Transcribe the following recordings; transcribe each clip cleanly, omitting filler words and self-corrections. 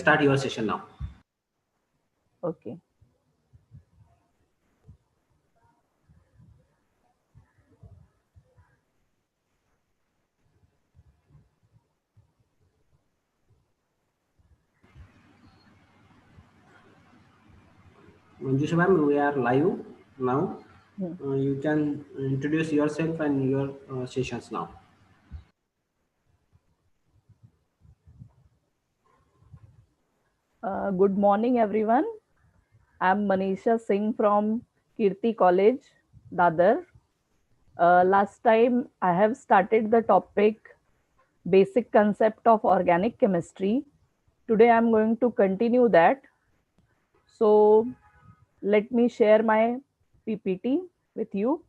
start your session now. Okay. Manjusha ma'am, we are live now. Hmm. You can introduce yourself and your sessions now. Good morning, everyone. I'm Manisha Singh from Kirti College, Dadar. Last time I have started the topic basic concept of organic chemistry. Today I'm going to continue that. So let me share my PPT with you.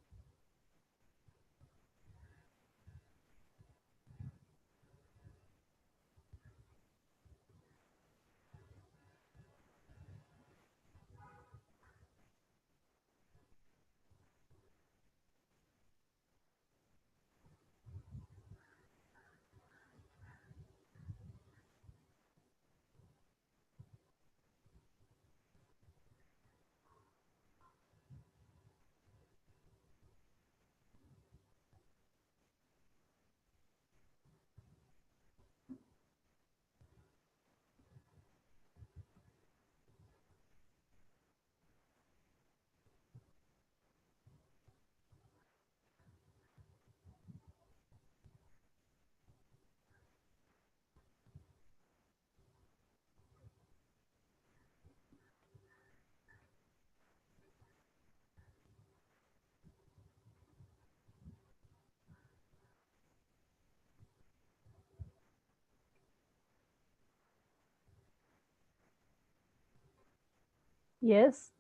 Yes.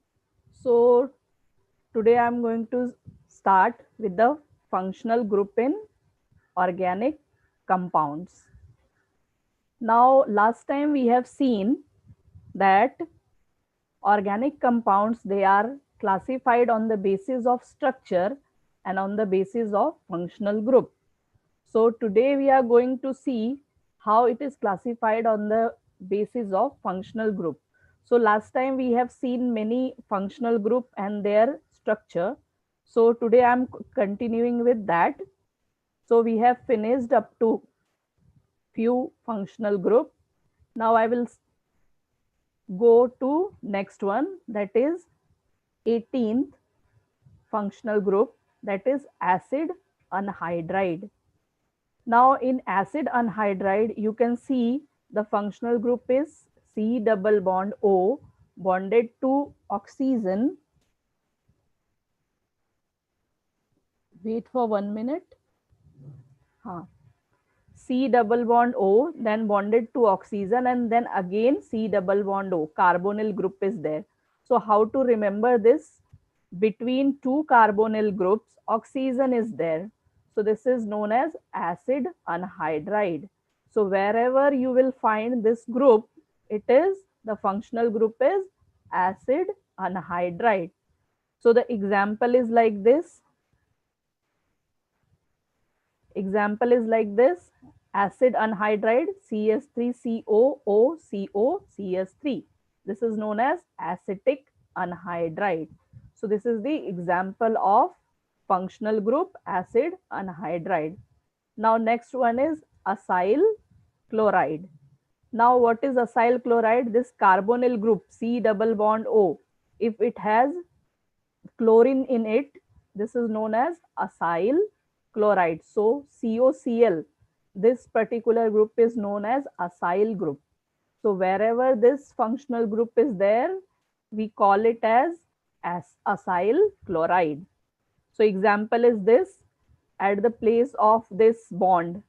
So today I'm going to start with the functional group in organic compounds. Now, last time we have seen that organic compounds, they are classified on the basis of structure and on the basis of functional group. So today we are going to see how it is classified on the basis of functional group. So last time we have seen many functional group and their structure. So today I'm continuing with that. So we have finished up to few functional group. Now I will go to next one, that is 18th functional group, that is acid anhydride. Now in acid anhydride, you can see the functional group is C double bond O bonded to oxygen. Wait for 1 minute. Huh. C double bond O, then bonded to oxygen, and then again C double bond O, carbonyl group is there. So how to remember this? Between two carbonyl groups, oxygen is there. So this is known as acid anhydride. So wherever you will find this group, it is the functional group is acid anhydride. So the example is like this. Example is like this: acid anhydride CS3COOCO CS3. This is known as acetic anhydride. So this is the example of functional group acid anhydride. Now next one is acyl chloride. Now what is acyl chloride? This carbonyl group C double bond O, if it has chlorine in it, this is known as acyl chloride. So COCl, this particular group is known as acyl group. So wherever this functional group is there, we call it as acyl chloride. So example is this: at the place of this bond,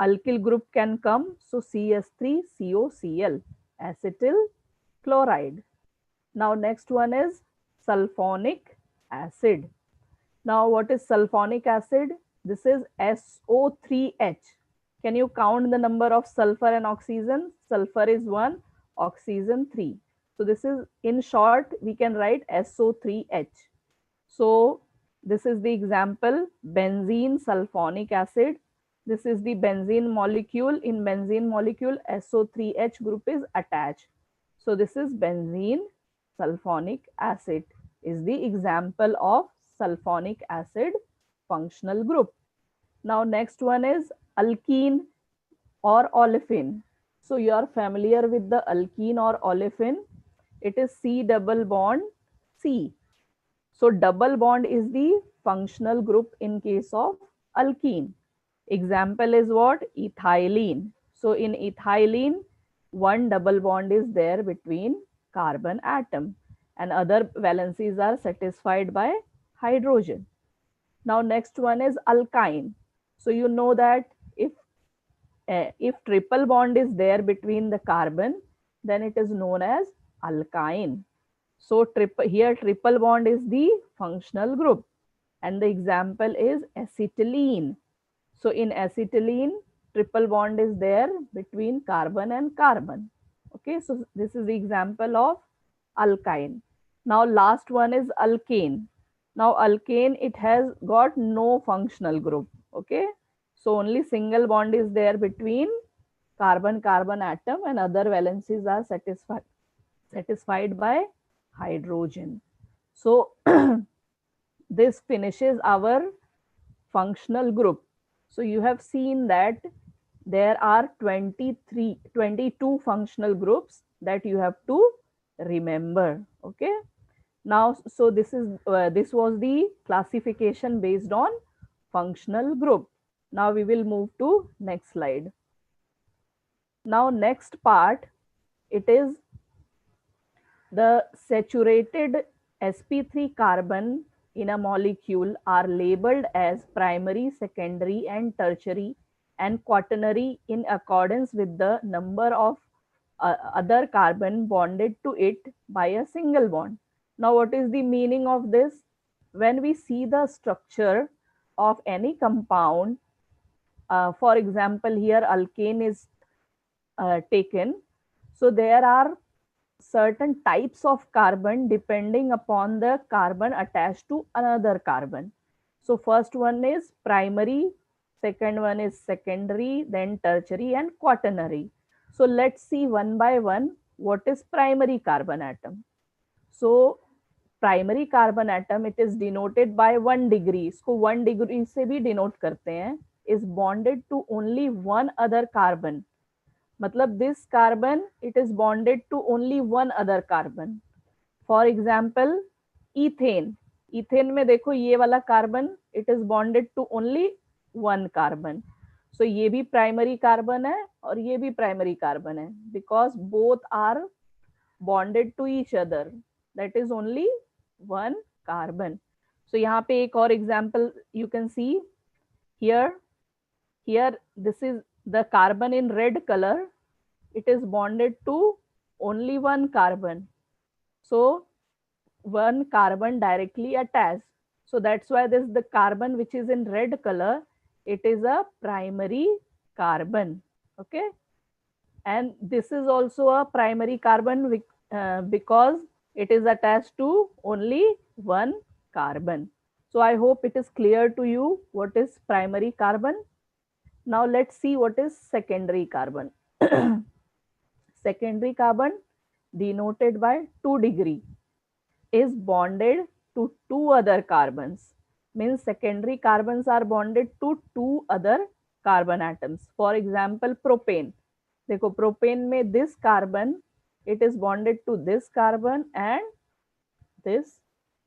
alkyl group can come. So CS3COCl, acetyl chloride. Now next one is sulfonic acid. Now what is sulfonic acid? This is SO3H. Can you count the number of sulfur and oxygen? Sulfur is 1, oxygen 3. So this is, in short, we can write SO3H. So this is the example: benzene sulfonic acid. This is the benzene molecule. In benzene molecule, SO3H group is attached. So this is benzene sulfonic acid is the example of sulfonic acid functional group. Now next one is alkene or olefin. So you are familiar with the alkene or olefin. It is C double bond C. So double bond is the functional group in case of alkene. Example is what? Ethylene. So in ethylene, one double bond is there between carbon atom and other valencies are satisfied by hydrogen. Now next one is alkyne. So you know that if triple bond is there between the carbon, then it is known as alkyne. So here triple bond is the functional group and the example is acetylene. So in acetylene, triple bond is there between carbon and carbon. Okay, so this is the example of alkyne. Now last one is alkane. Now alkane, it has got no functional group. Okay, so only single bond is there between carbon-carbon atom and other valencies are satisfied by hydrogen. So this finishes our functional group. So you have seen that there are 22 functional groups that you have to remember. Okay. Now, so this was the classification based on functional group. Now we will move to next slide. Now next part, it is the saturated sp3 carbon in a molecule are labeled as primary, secondary and tertiary and quaternary in accordance with the number of other carbon bonded to it by a single bond. Now what is the meaning of this? When we see the structure of any compound, for example here alkane is taken, so there are certain types of carbon depending upon the carbon attached to another carbon. So first one is primary, second one is secondary, then tertiary and quaternary. So let's see one by one what is primary carbon atom. So primary carbon atom it is denoted by 1 degree. इसको 1 degree से भी denote करते हैं. Is bonded to only one other carbon. मतलब this carbon it is bonded to only one other carbon. For example ethane. Ethane में देखो ये वाला carbon it is bonded to only one carbon. So ये भी primary carbon है और ये भी प्राइमरी कार्बन है because both are bonded to each other. That is only one carbon. So यहाँ पे एक और example you can see here this is the carbon in red color. It is bonded to only one carbon, so one carbon directly attached. So that's why this the carbon which is in red color, it is a primary carbon. Okay, and this is also a primary carbon because it is attached to only one carbon. So I hope it is clear to you what is primary carbon. Now let's see what is secondary carbon. Secondary carbon denoted by 2 degree is bonded to 2 other carbons. Means secondary carbons are bonded to 2 other carbon atoms. For example propane. देखो propane में this carbon it is bonded to this carbon and this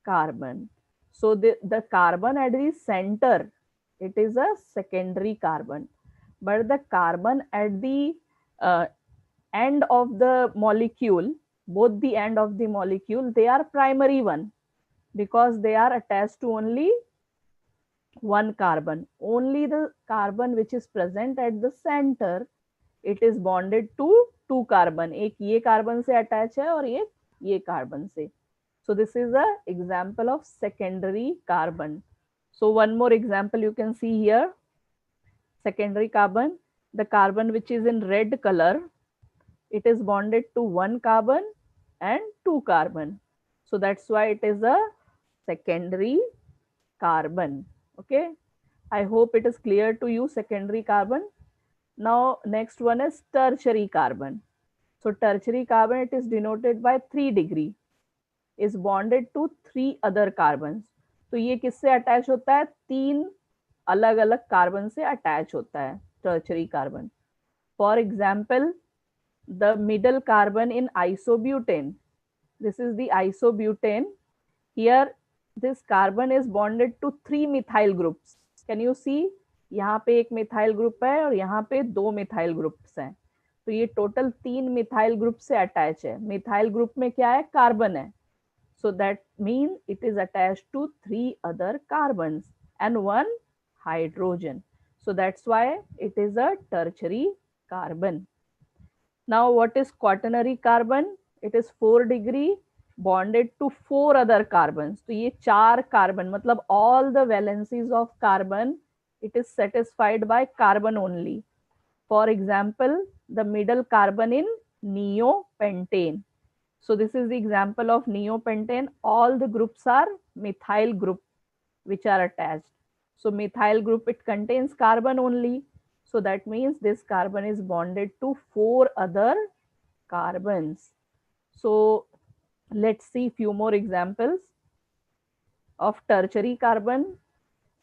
carbon. So the carbon at the center, it is a secondary carbon, but the carbon at the end of the molecule, both the end of the molecule, they are primary one because they are attached to only one carbon. Only the carbon which is present at the center, it is bonded to 2 carbon. एक ये carbon से attach है और एक ये carbon से. So this is a example of secondary carbon. So one more example you can see here. Secondary carbon, the carbon which is in red color, it is bonded to 1 carbon and 2 carbon. So that's why it is a secondary carbon. Okay. I hope it is clear to you, secondary carbon. Now, next one is tertiary carbon. So, tertiary carbon, it is denoted by 3 degree, is bonded to 3 other carbons. तो ये किससे attach होता है? 3 अलग अलग carbon से attach होता है tertiary carbon. For example, the middle carbon in isobutane, this is the isobutane. Here this carbon is bonded to 3 methyl groups. Can you see? यहाँ पे एक मिथाइल ग्रुप है और यहाँ पे 2 मिथाइल ग्रुप्स हैं. तो ये टोटल 3 मिथाइल ग्रुप से अटैच है. मिथाइल ग्रुप में क्या है? कार्बन है. So that means it is attached to 3 other carbons and 1 hydrogen. So that's why it is a tertiary carbon. Now what is quaternary carbon? It is 4 degree bonded to 4 other carbons. तो ये 4 carbon, मतलब all the valencies of carbon, it is satisfied by carbon only. For example, the middle carbon in neopentane. So this is the example of neopentane. All the groups are methyl group which are attached. So methyl group, it contains carbon only. So that means this carbon is bonded to 4 other carbons. So let's see few more examples of tertiary carbon.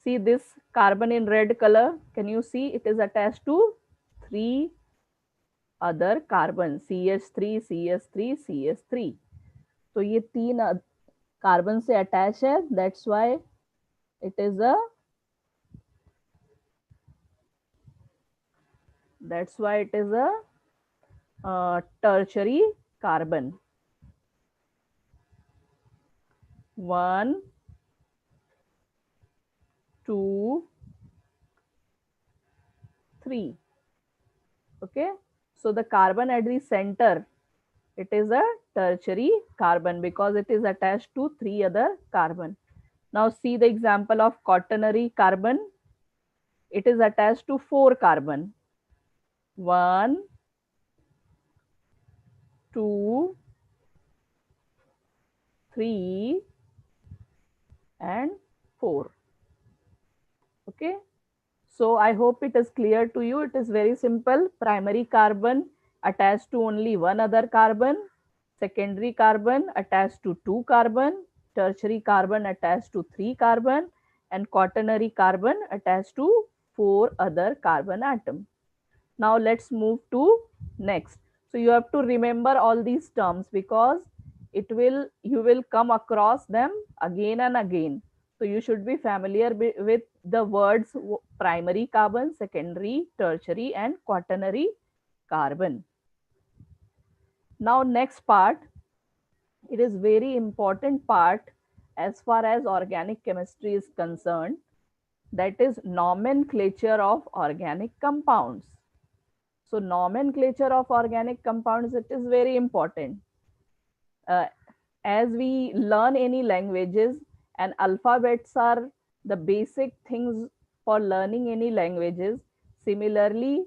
See this carbon in red color. Can you see? It is attached to 3 other carbon, CH3, CH3, CH3. तो ये 3 carbon से attach है. That's why it is a tertiary carbon. 1, 2, 3. Okay. So the carbon at the center, it is a tertiary carbon because it is attached to 3 other carbon. Now see the example of quaternary carbon. It is attached to 4 carbon. 1, 2, 3 and 4. Okay. So I hope it is clear to you. It is very simple. Primary carbon attached to only 1 other carbon. Secondary carbon attached to 2 carbon. Tertiary carbon attached to 3 carbon. And quaternary carbon attached to 4 other carbon atom. Now let's move to next. So you have to remember all these terms because you will come across them again and again. So you should be familiar with the words primary carbon, secondary, tertiary and quaternary carbon. Now next part, it is very important part as far as organic chemistry is concerned, that is nomenclature of organic compounds. So nomenclature of organic compounds, it is very important. As we learn any languages, and alphabets are the basic things for learning any languages. Similarly,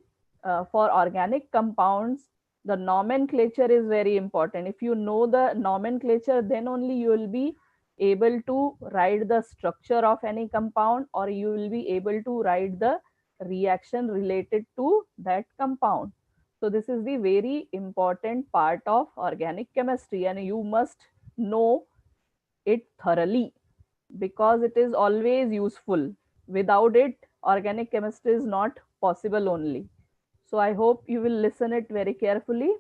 for organic compounds, the nomenclature is very important. If you know the nomenclature, then only you will be able to write the structure of any compound, or you will be able to write the reaction related to that compound. So this is the very important part of organic chemistry, and you must know it thoroughly because it is always useful. Without it, organic chemistry is not possible only. So I hope you will listen it very carefully.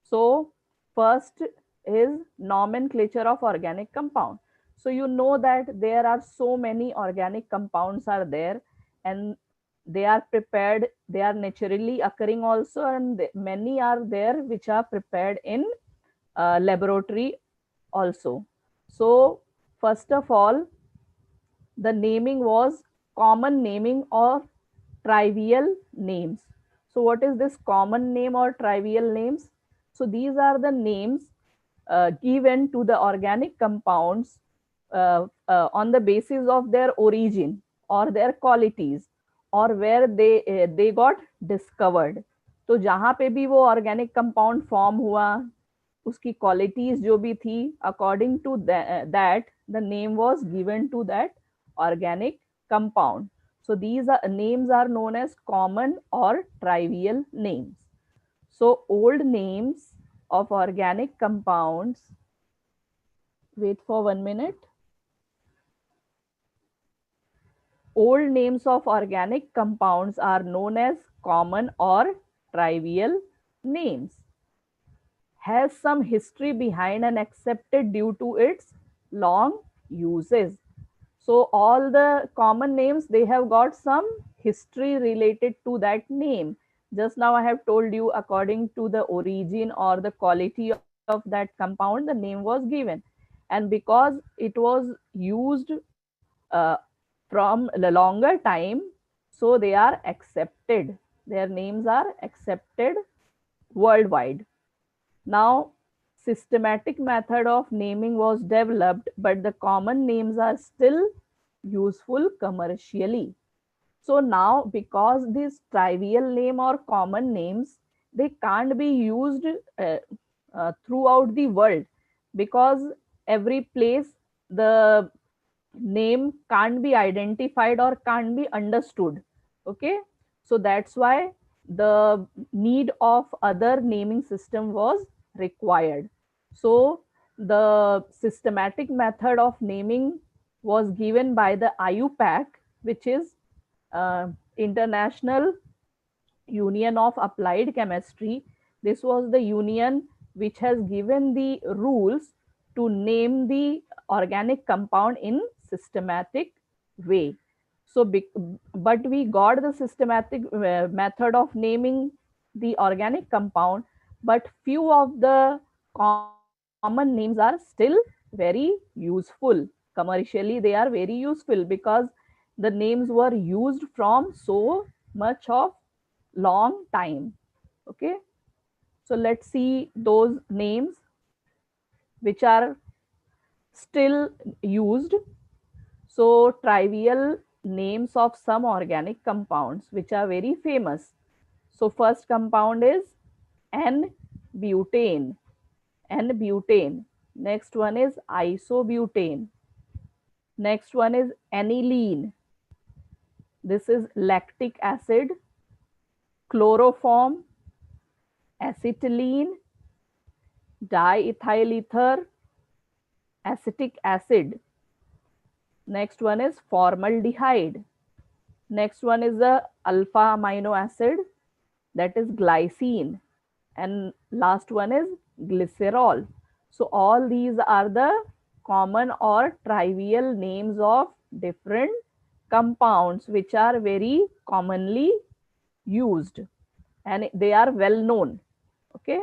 So first is nomenclature of organic compound. So you know that there are so many organic compounds are there, and they are prepared, they are naturally occurring also, and many are there which are prepared in laboratory also. So first of all, the naming was common naming or trivial names. So what is this common name or trivial names? So these are the names given to the organic compounds on the basis of their origin or their qualities, or where they got discovered. तो जहाँ पे भी वो organic compound form हुआ, उसकी qualities जो भी थी, according to that the name was given to that organic compound. So these are names are known as common or trivial names. So old names of organic compounds, wait for 1 minute. Old names of organic compounds are known as common or trivial names. Has some history behind and accepted due to its long uses. So all the common names, they have got some history related to that name. Just now I have told you according to the origin or the quality of that compound, the name was given. And because it was used uh, from a longer time, so they are accepted. Their names are accepted worldwide. Now, systematic method of naming was developed, but the common names are still useful commercially. So now, because these trivial name or common names, they can't be used throughout the world, because every place the name can't be identified or can't be understood. Okay, so that's why the need of other naming system was required. So the systematic method of naming was given by the IUPAC, which is International Union of Applied Chemistry. This was the union which has given the rules to name the organic compound in systematic way. So, but we got the systematic method of naming the organic compound, but few of the common names are still very useful. Commercially, they are very useful because the names were used from so much of long time. Okay, so let's see those names which are still used. So trivial names of some organic compounds which are very famous. So first compound is N-butane. N-butane. Next one is isobutane. Next one is aniline. This is lactic acid. Chloroform, acetylene, diethyl ether, acetic acid. Next one is formaldehyde. Next one is the alpha amino acid, that is glycine. And last one is glycerol. So all these are the common or trivial names of different compounds which are very commonly used and they are well known. Okay,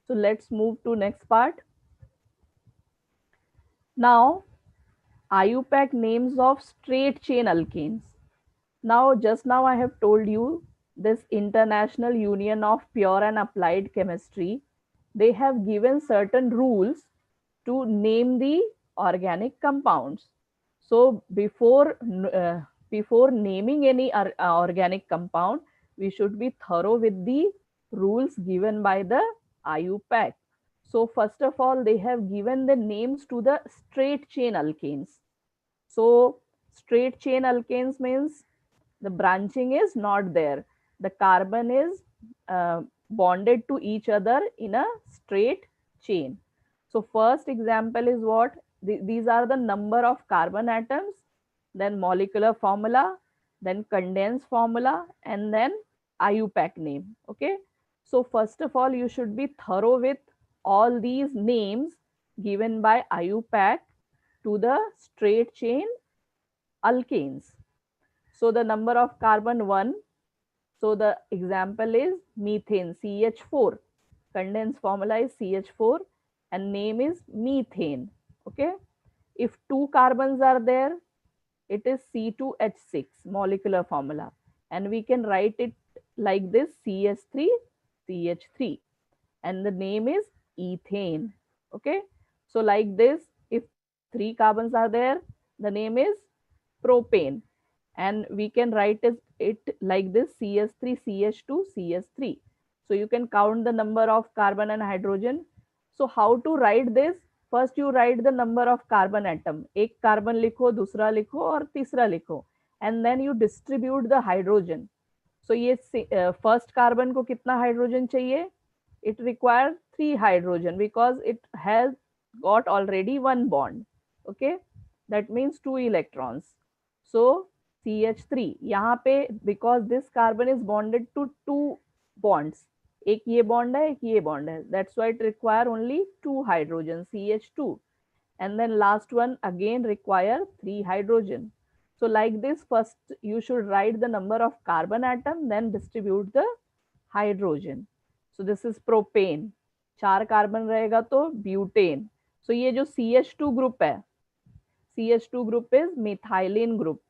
so let's move to next part. Now IUPAC names of straight chain alkanes. Now, just now I have told you this International Union of Pure and Applied Chemistry, they have given certain rules to name the organic compounds. So before naming any organic compound, we should be thorough with the rules given by the IUPAC. So first of all, they have given the names to the straight chain alkanes. So straight chain alkanes means the branching is not there. The carbon is bonded to each other in a straight chain. So first example is what? These are the number of carbon atoms, then molecular formula, then condensed formula, and then IUPAC name. Okay. So first of all, you should be thorough with all these names given by IUPAC to the straight chain alkanes. So the number of carbon 1. So the example is methane, CH4. Condensed formula is CH4 and name is methane. Okay. If 2 carbons are there, it is C2H6 molecular formula. And we can write it like this, CH3CH3. And the name is ethane. Okay. So like this, if 3 carbons are there, the name is propane. And we can write it like this, CH3CH2CH3. So you can count the number of carbon and hydrogen. So how to write this? First you write the number of carbon atom. एक carbon लिखो, दूसरा लिखो और तीसरा लिखो. and then you distribute the hydrogen. So ये first carbon को कितना hydrogen चाहिए? It requires 3 hydrogen because it has got already one bond. Okay, that means 2 electrons. So CH3 यहाँ पे because this carbon is bonded to 2 bonds, एक ये bond है, एक ये bond है, that's why it require only 2 hydrogen, CH2, and then last one again require 3 hydrogen. So like this, first you should write the number of carbon atom, then distribute the hydrogen. So this is propane, 4 carbon रहेगा तो butane. So ये जो CH2 group है, CH2 group is methylene group.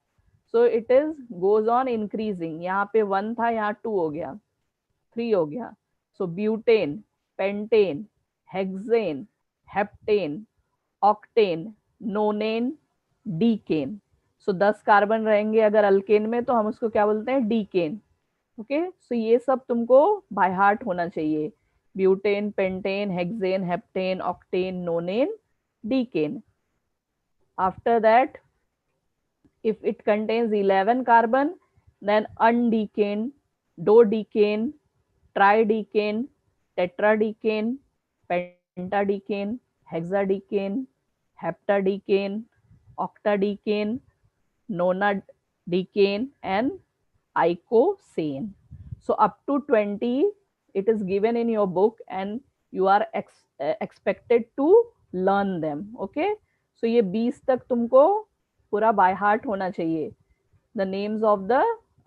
So it is goes on increasing. यहाँ पे 1 था, यहाँ 2 हो गया, 3 हो गया. So butane, pentane, hexane, heptane, octane, nonane, decane. So 10 carbon रहेंगे अगर अल्केन में, तो हम उसको क्या बोलते हैं? डीकेन. ओके, सो ये सब तुमको बाय हार्ट होना चाहिए. Butane, pentane, hexane, heptane, octane, नोनेन, decane. After that, if it contains 11 carbon, then undecane, dodecane, tridecane, tetradecane, pentadecane, hexadecane, heptadecane, octadecane, nonadecane, and icosane. So up to 20 it is given in your book, and you are expected to learn them. Okay, so ये 20 तक तुमको पूरा by heart होना चाहिए. The names of the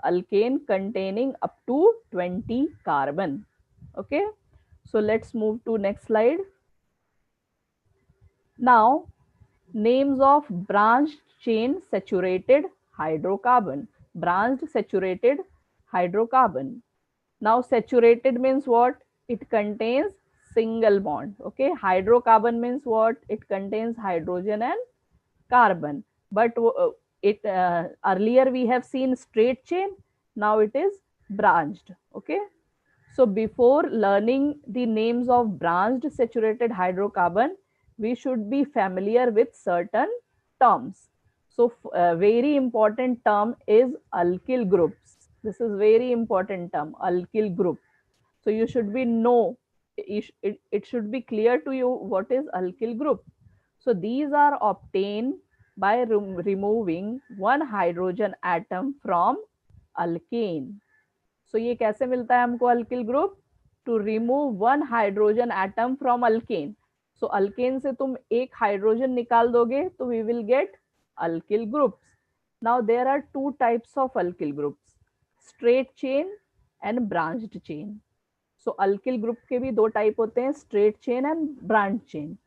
alkane containing up to 20 carbon. Okay, so let's move to next slide. Now names of branched chain saturated hydrocarbon. Branched saturated hydrocarbon. Now saturated means what? It contains single bond. Okay, hydrocarbon means what? It contains hydrogen and carbon. But earlier we have seen straight chain, now it is branched. Okay, so before learning the names of branched saturated hydrocarbon, we should be familiar with certain terms. So very important term is alkyl groups. This is very important term, alkyl group. So you should be know, it should be clear to you what is alkyl group. So these are obtained by removing one hydrogen atom from alkane. So ये कैसे मिलता है हमको alkyl group? To remove one hydrogen atom from alkane. So alkane से तुम एक hydrogen निकाल दोगे तो we will get alkyl groups. Now there are two types of alkyl groups, straight chain and branched chain. So alkyl group के भी दो type होते हैं, straight chain and branched chain.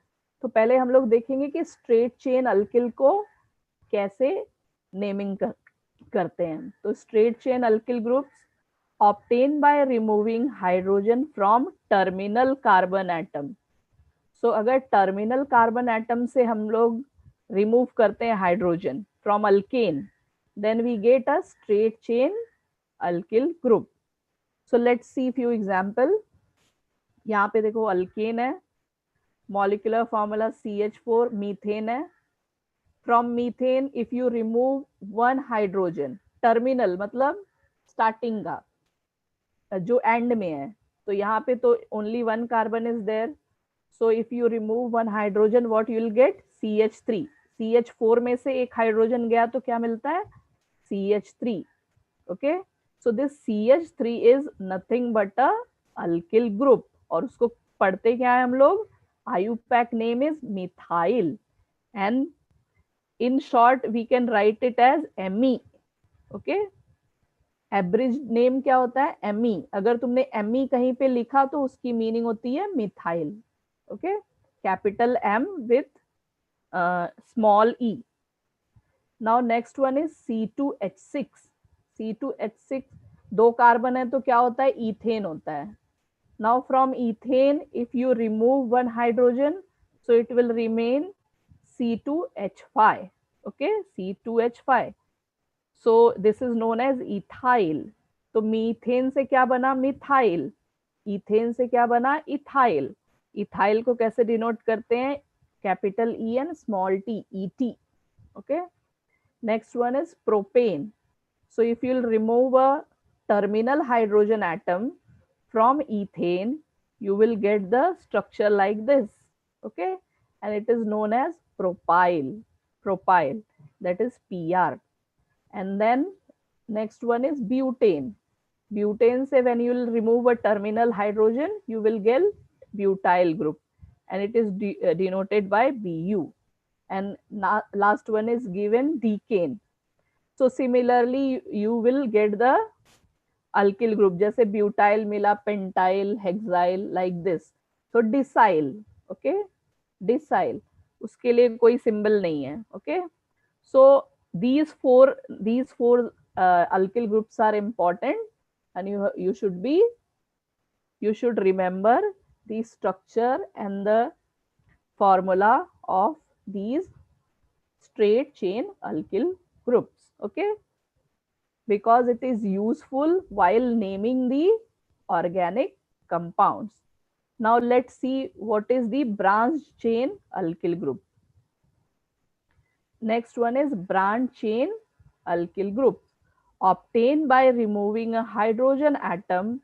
तो पहले हम लोग देखेंगे कि straight chain alkyl को कैसे नेमिंग करते हैं. तो straight chain alkyl groups obtained by removing hydrogen from terminal carbon atom. So अगर terminal carbon atom से हम लोग remove करते हैं hydrogen from alkane, then we get a straight chain alkyl group. So let's see few example. यहाँ पे देखो alkane है, molecular formula CH4, methane है. From methane if you remove one hydrogen, terminal मतलब starting का, जो एंड में है, तो यहाँ पे तो only one carbon is there. So if you remove one hydrogen what you will get? CH3. CH4 में से एक हाइड्रोजन गया तो क्या मिलता है? CH3. Okay, so this CH3 is nothing but a alkyl group, और उसको पढ़ते क्या है हम लोग? IUPAC name is methyl, and in short we can write it as Me. Okay, abridge name क्या होता है? Me. अगर तुमने Me कहीं पे लिखा तो उसकी मीनिंग होती है methyl. Okay, capital M with small e. Now next one is C2H6. C2H6 दो कार्बन है तो क्या होता है? इथेन होता है. Now from ethane if you remove one hydrogen so it will remain C2H5. Okay, C2H5. So this is known as ethyl. तो methane से क्या बना? मिथाइल. इथेन से क्या बना? इथाइल. इथाइल को कैसे डिनोट करते हैं? Capital E and small t, ET. Okay, next one is propane. So if you'll remove a terminal hydrogen atom from ethane, you will get the structure like this. Okay, and it is known as propyl. Propyl, that is PR. And then next one is butane. Butane say when you will remove a terminal hydrogen, you will get butyl group, and it is denoted by Bu. And last one is given decane. So similarly, you will get the alkyl group, जैसे butyl मिला, pentyl, hexyl, like this. So decyl, okay, decyl. उसके लिए कोई symbol नहीं है, okay. So these four alkyl groups are important, and you should remember the structure and the formula of these straight chain alkyl groups, okay, because it is useful while naming the organic compounds. Now let's see what is the branched chain alkyl group. Next one is branched chain alkyl group, obtained by removing a hydrogen atom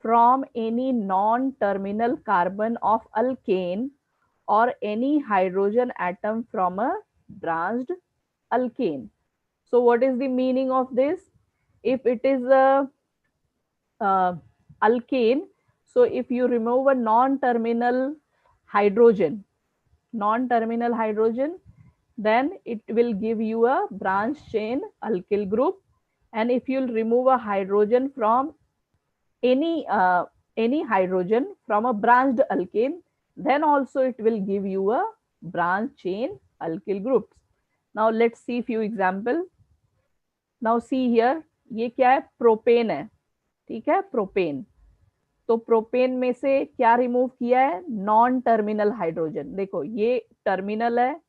from any non-terminal carbon of alkane or any hydrogen atom from a branched alkane. So what is the meaning of this? If it is a alkane, so if you remove a non-terminal hydrogen, then it will give you a branched chain alkyl group. And if you'll remove a hydrogen from any hydrogen from a branched alkane, then also it will give you a branched chain alkyl groups. Now let's see few example. Now see here, ये क्या है? Propane है, ठीक है, propane. तो propane में से क्या रिमूव किया है? Non terminal hydrogen. देखो ये टर्मिनल है,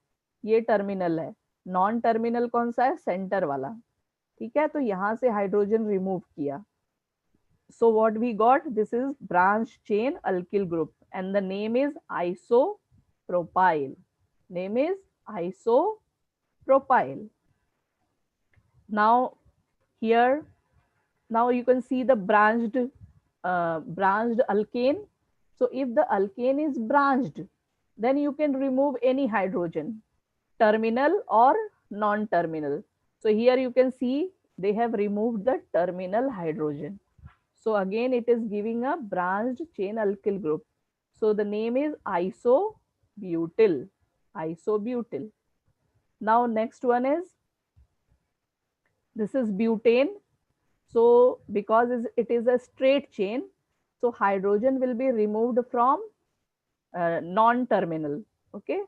ये टर्मिनल है, नॉन टर्मिनल कौन सा है? सेंटर वाला, ठीक है. तो यहां से हाइड्रोजन रिमूव किया. So what we got? This is branched chain alkyl group, and the name is isopropyl. Name is isopropyl. Now here, now you can see the branched alkane. So if the alkane is branched, then you can remove any hydrogen, terminal or non-terminal. So here you can see they have removed the terminal hydrogen. So again it is giving a branched chain alkyl group. So the name is isobutyl. Isobutyl. Now next one is, this is butane. So because it is a straight chain, so hydrogen will be removed from non-terminal. Okay.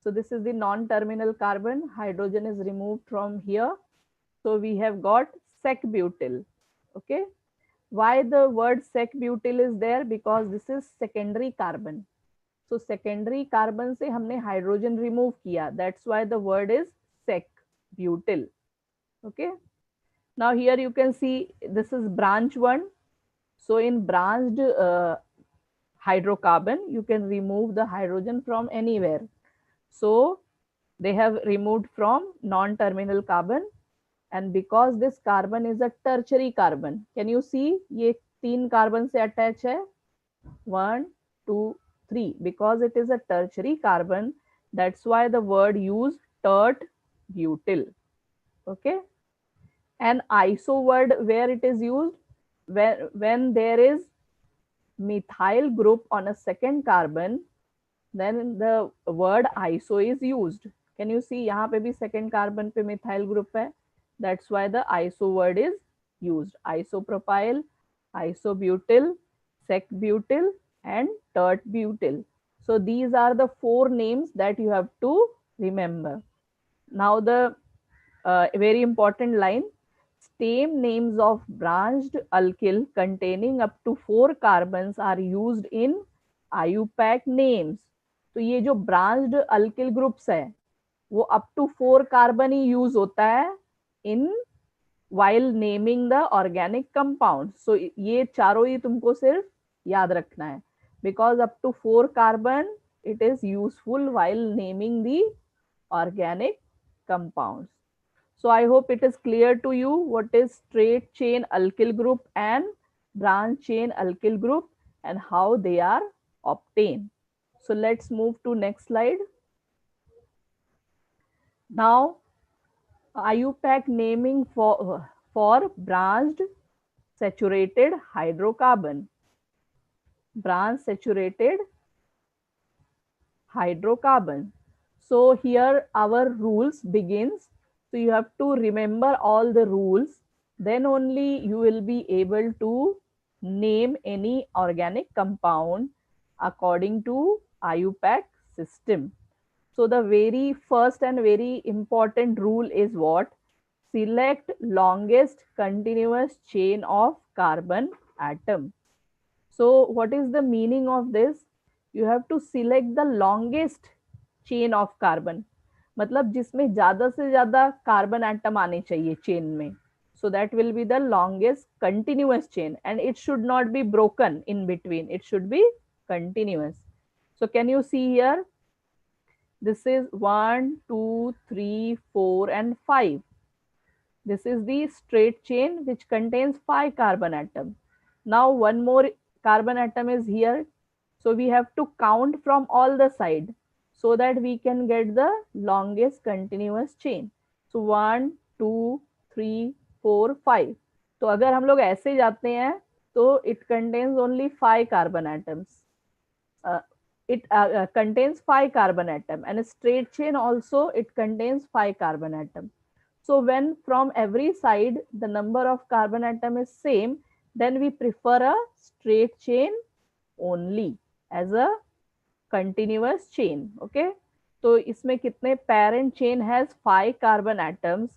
So this is the non-terminal carbon. Hydrogen is removed from here. So we have got sec-butyl. Okay. Why the word sec-butyl is there? Because this is secondary carbon. So secondary carbon से हमने hydrogen remove किया. That's why the word is sec-butyl. Okay. Now here you can see this is branch one. So in branched hydrocarbon, you can remove the hydrogen from anywhere. So they have removed from non-terminal carbon. And because this carbon is a tertiary carbon, can you see ये 3 carbon से attach है? 1, 2, 3. Because it is a tertiary carbon, that's why the word used tert butyl. Okay. And iso word where it is used? When there is methyl group on a second carbon, then the word iso is used. Can you see यहाँ पे भी second carbon पे methyl group है? That's why the iso word is used. Isopropyl, isobutyl, sec-butyl, and tert-butyl. So these are the 4 names that you have to remember. Now the very important line, stem names of branched alkyl containing up to 4 carbons are used in IUPAC names. तो ये जो branched alkyl groups है, वो up to 4 carbon he use होता है in while naming the organic compound. So ये चारों ही तुमको सिर्फ याद रखना है, because up to 4 carbon it is useful while naming the organic compounds. So I hope it is clear to you what is straight chain alkyl group and branch chain alkyl group and how they are obtained. So let's move to next slide. Now IUPAC naming for branched saturated hydrocarbon. Branch saturated hydrocarbon. So here our rules begins. So you have to remember all the rules. Then only you will be able to name any organic compound according to IUPAC system. So the very first and very important rule is what? Select longest continuous chain of carbon atom. So what is the meaning of this? You have to select the longest chain of carbon. मतलब जिसमें ज्यादा से ज्यादा carbon atom आने चाहिए chain में. So that will be the longest continuous chain and it should not be broken in between. It should be continuous. So can you see here? This is 1, 2, 3, 4 and 5. This is the straight chain which contains 5 carbon atoms. Now one more carbon atom is here. So we have to count from all the side so that we can get the longest continuous chain. So 1, 2, 3, 4, 5. तो अगर हम लोग ऐसे जाते हैं तो it contains only 5 carbon atoms. It contains 5 carbon atom and a straight chain also it contains 5 carbon atom. So when from every side the number of carbon atom is same, then we prefer a straight chain only as a continuous chain. Okay. So इसमें कितने parent chain has 5 carbon atoms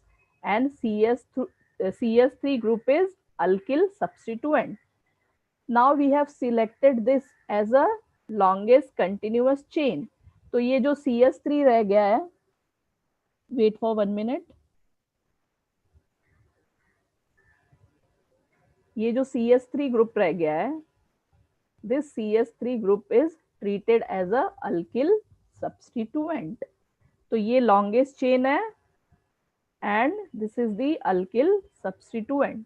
and CS3 group is alkyl substituent. Now we have selected this as a longest continuous chain. तो ये जो CS3 रह गया है, wait for 1 minute. ये जो CS3 ग्रुप रह गया है, this CS3 group is treated as a alkyl substituent. तो ये longest chain है and this is the alkyl substituent.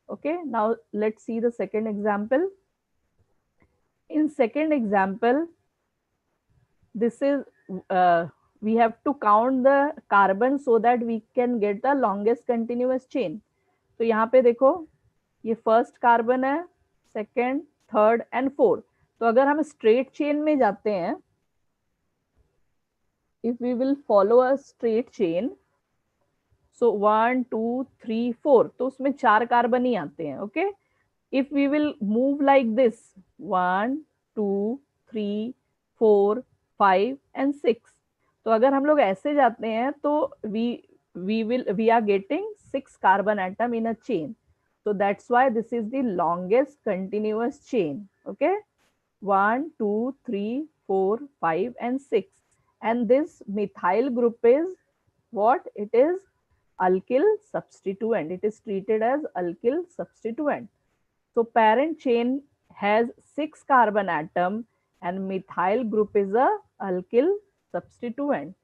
Okay, now let's see the second example. In second example, this is we have to count the carbon so that we can get the longest continuous chain. तो यहाँ पे देखो ये first carbon है, second, third and fourth. तो अगर हम straight chain में जाते हैं, if we will follow a straight chain, so 1, 2, 3, 4, तो उसमें 4 कार्बन ही आते हैं. Okay, if we will move like this 1, 2, 3, 4, 5 and 6, तो अगर हम लोग ऐसे जाते हैं तो we are getting 6 carbon atom in a chain. So that's why this is the longest continuous chain. Okay, 1, 2, 3, 4, 5 and 6. And this methyl group is what? It is alkyl substituent. It is treated as alkyl substituent. So parent chain has 6 carbon atom and methyl group is a alkyl substituent.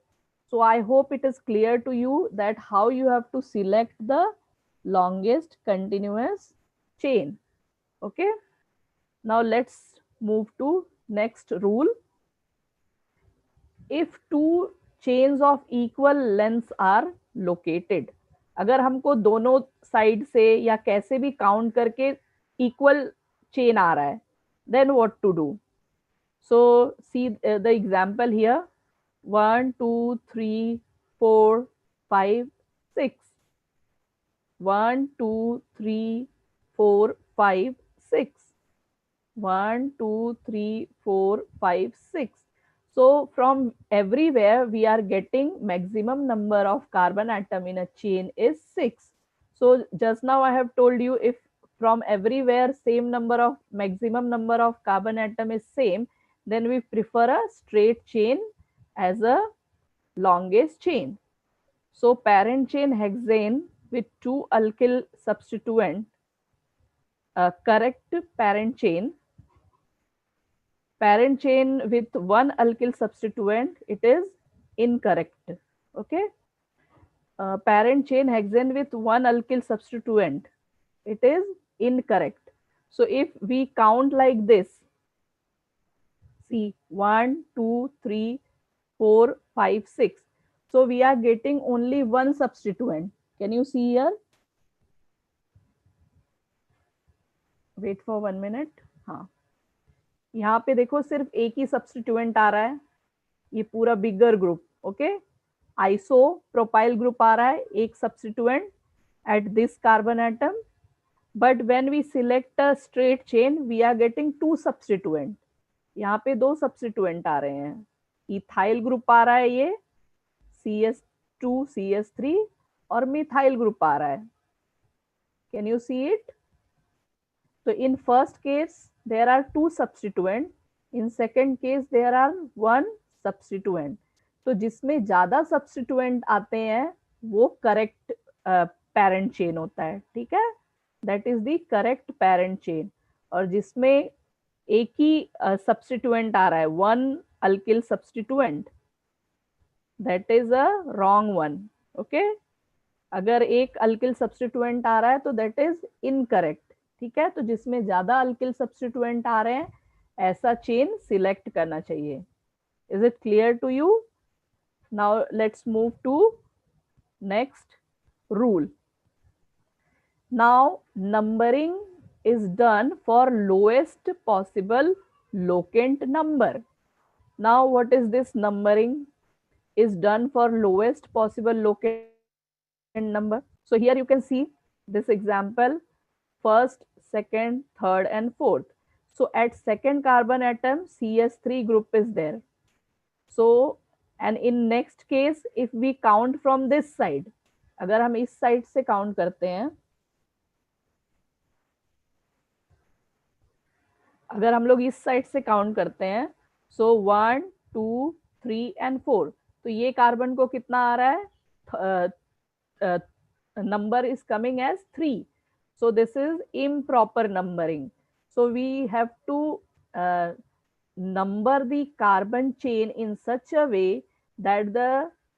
So I hope it is clear to you that how you have to select the longest continuous chain. Okay, now let's move to next rule. If two chains of equal lengths are located, अगर हमको दोनों side से या कैसे भी count करके equal chain आ रहा है, then what to do? So see the example here. 1, 2, 3, 4, 5, 6. 1, 2, 3, 4, 5, 6. 1, 2, 3, 4, 5, 6. So from everywhere we are getting maximum number of carbon atom in a chain is 6. So just now I have told you, if from everywhere same number of maximum number of carbon atom is same, then we prefer a straight chain as a longest chain. So parent chain hexane with 2 alkyl substituent, correct parent chain. Parent chain with 1 alkyl substituent, it is incorrect. Okay. parent chain hexane with one alkyl substituent. It is incorrect. So if we count like this, see 1, 2, 3, 4, 5, 6. So we are getting only one substituent. Can you see here? Wait for 1 minute. हाँ, यहाँ पे देखो सिर्फ एक ही substituent आ रहा है, ये पूरा bigger group. Okay, isopropyl group आ रहा है, एक substituent at this carbon atom, but when we select a straight chain we are getting two substituent. यहाँ पे दो substituent आ रहे हैं, ethyl ग्रुप आ रहा है ये CS2 CS3 और मिथाइल ग्रुप आ रहा है. Can you see it? So in first case there are two substituent, in second case there are one substituent. तो जिसमें ज्यादा substituent आते हैं वो correct parent chain होता है. ठीक है, that is the correct parent chain. और जिसमें एक ही substituent आ रहा है, one alkyl substituent, that is a wrong one. Okay, अगर एक अल्किल सब्स्टिट्यूएंट आ रहा है तो दैट इज इनकरेक्ट. ठीक है, तो जिसमें ज्यादा अल्किल सब्स्टिट्यूएंट आ रहे हैं ऐसा चेन सिलेक्ट करना चाहिए. Is it clear to you? Now let's move to next rule. Now numbering is done for lowest possible locant number. Now what is this numbering is done for lowest possible locant number? So here you can see this example, first, second, third and fourth. So at second carbon atom CS3 group is there. So and in next case if we count from this side, अगर हम इस side से count करते हैं, अगर हम लोग इस साइड से काउंट करते हैं, सो 1 2 3 and 4, तो ये कार्बन को कितना आ रहा है? Number is coming as 3. So this is improper numbering. So we have to number the carbon chain in such a way that the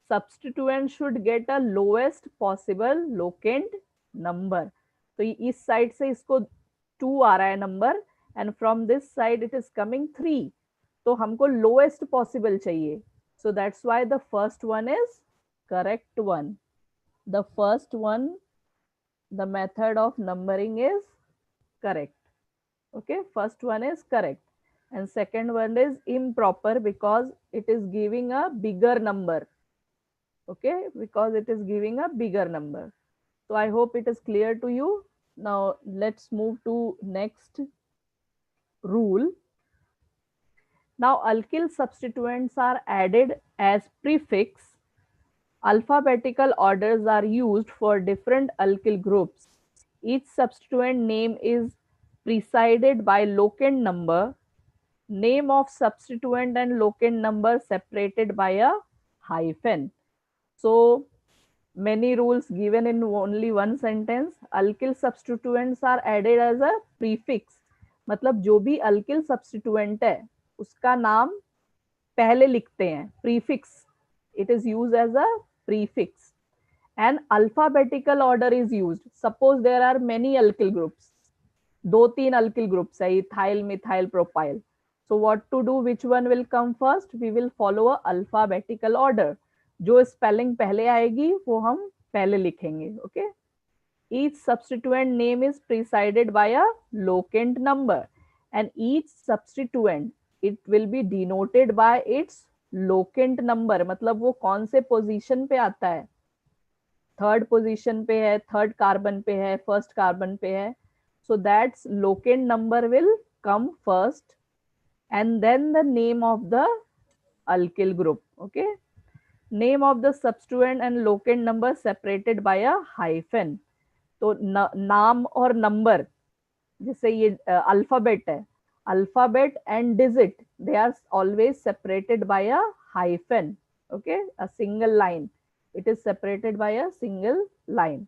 substituent should get a lowest possible locant number. तो इस side से इसको 2 आ रहा है number and from this side it is coming 3. तो हमको lowest possible चाहिए. So that's why the first one is correct one. The first one, the method of numbering is correct. Okay, first one is correct. And second one is improper because it is giving a bigger number. Okay, because it is giving a bigger number. So I hope it is clear to you. Now let's move to next rule. Now alkyl substituents are added as prefix. Alphabetical orders are used for different alkyl groups. Each substituent name is preceded by locant number. Name of substituent and locant number separated by a hyphen. So many rules given in only one sentence. Alkyl substituents are added as a prefix. मतलब जो भी alkyl substituent है उसका नाम पहले लिखते हैं, prefix. It is used as a prefix. And alphabetical order is used. Suppose there are many alkyl groups, 2-3 alkyl groups है, ethyl methyl propyl. So what to do, which one will come first? We will follow a alphabetical order. जो spelling पहले आएगी वो हम पहले लिखेंगे. Okay, each substituent name is preceded by a locant number and each substituent it will be denoted by its locant number. मतलब वो कौन से पोजीशन पे आता है, थर्ड पोजीशन पे है, थर्ड कार्बन पे है, फर्स्ट कार्बन पे है. so that's locant number will come first and then the name of the alkyl group. Okay, name of the substituent and locant number separated by a hyphen. तो नाम और number, जैसे ये alphabet है, alphabet and digit they are always separated by a hyphen. Okay, a single line. It is separated by a single line.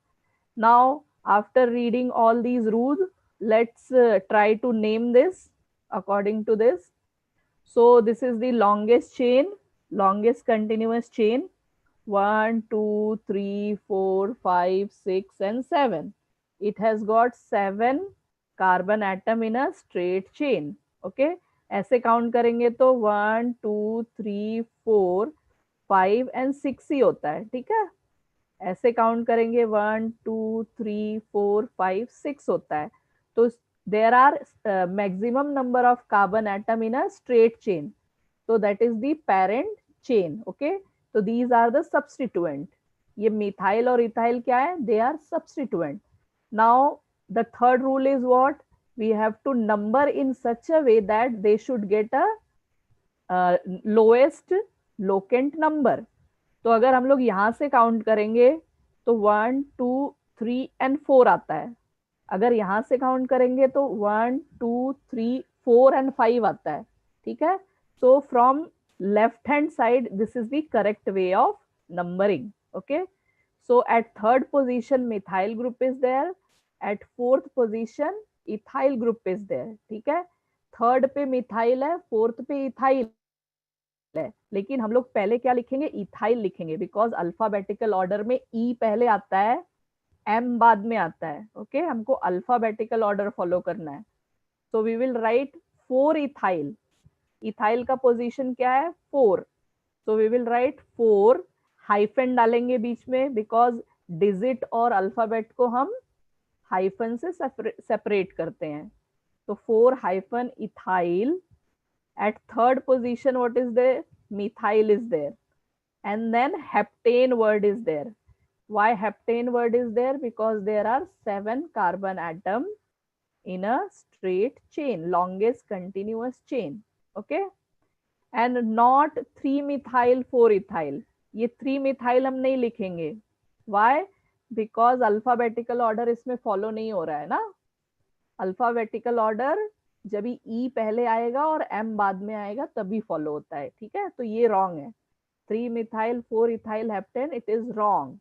Now after reading all these rules, let's try to name this according to this. So this is the longest chain, longest continuous chain. 1, 2, 3, 4, 5, 6, and 7. It has got 7 carbon atom in a straight chain. Okay, ऐसे count करेंगे तो 1, 2, 3, 4, 5 and 6 ही होता है. ठीक है, ऐसे count करेंगे 1, 2, 3, 4, 5, 6 होता है. तो there are maximum number of carbon atom in a straight chain. So that is the parent chain. Okay, so these are the substituent. ये methyl और ethyl क्या है? They are substituent. Now the third rule is what? We have to number in such a way that they should get a lowest locant number. तो अगर हम लोग यहाँ से काउंट करेंगे तो 1, 2, 3 and 4 आता है. अगर यहाँ से काउंट करेंगे तो 1, 2, 3, 4 and 5 आता है. ठीक है, so from left hand side this is the correct way of numbering. Okay, so at third position methyl group is there, at fourth position ethyl group is there. ठीक है, थर्ड पे methyl है, fourth पे ethyl है, लेकिन हम लोग पहले क्या लिखेंगे? इथाइल लिखेंगे, बिकॉज अल्फाबेटिकल ऑर्डर में ई पहले आता है, एम बाद में आता है. ओके, हमको अल्फाबेटिकल ऑर्डर फॉलो करना है. So we will write 4 ethyl. Ethyl का पोजीशन क्या है? 4. So we will write 4, hyphen डालेंगे बीच में, बिकॉज डिजिट और अल्फाबेट को हम हाइफन से सेपरेट करते हैं. तो 4 hyphen ethyl. At third position, what is there? Methyl is there. And then heptane word is there. Why heptane word is there? Because there are 7 carbon atom in a straight chain, longest continuous chain. Okay. And not 3 methyl 4 ethyl. ये 3 methyl हम नहीं लिखेंगे. Why? Because alphabetical order इसमें follow नहीं हो रहा है ना. अल्फाबेटिकल ऑर्डर जब ई पहले आएगा और एम बाद में आएगा तभी फॉलो होता है. ठीक है, तो ये रॉन्ग है. 3 methyl 4 ethyl heptane, it is wrong.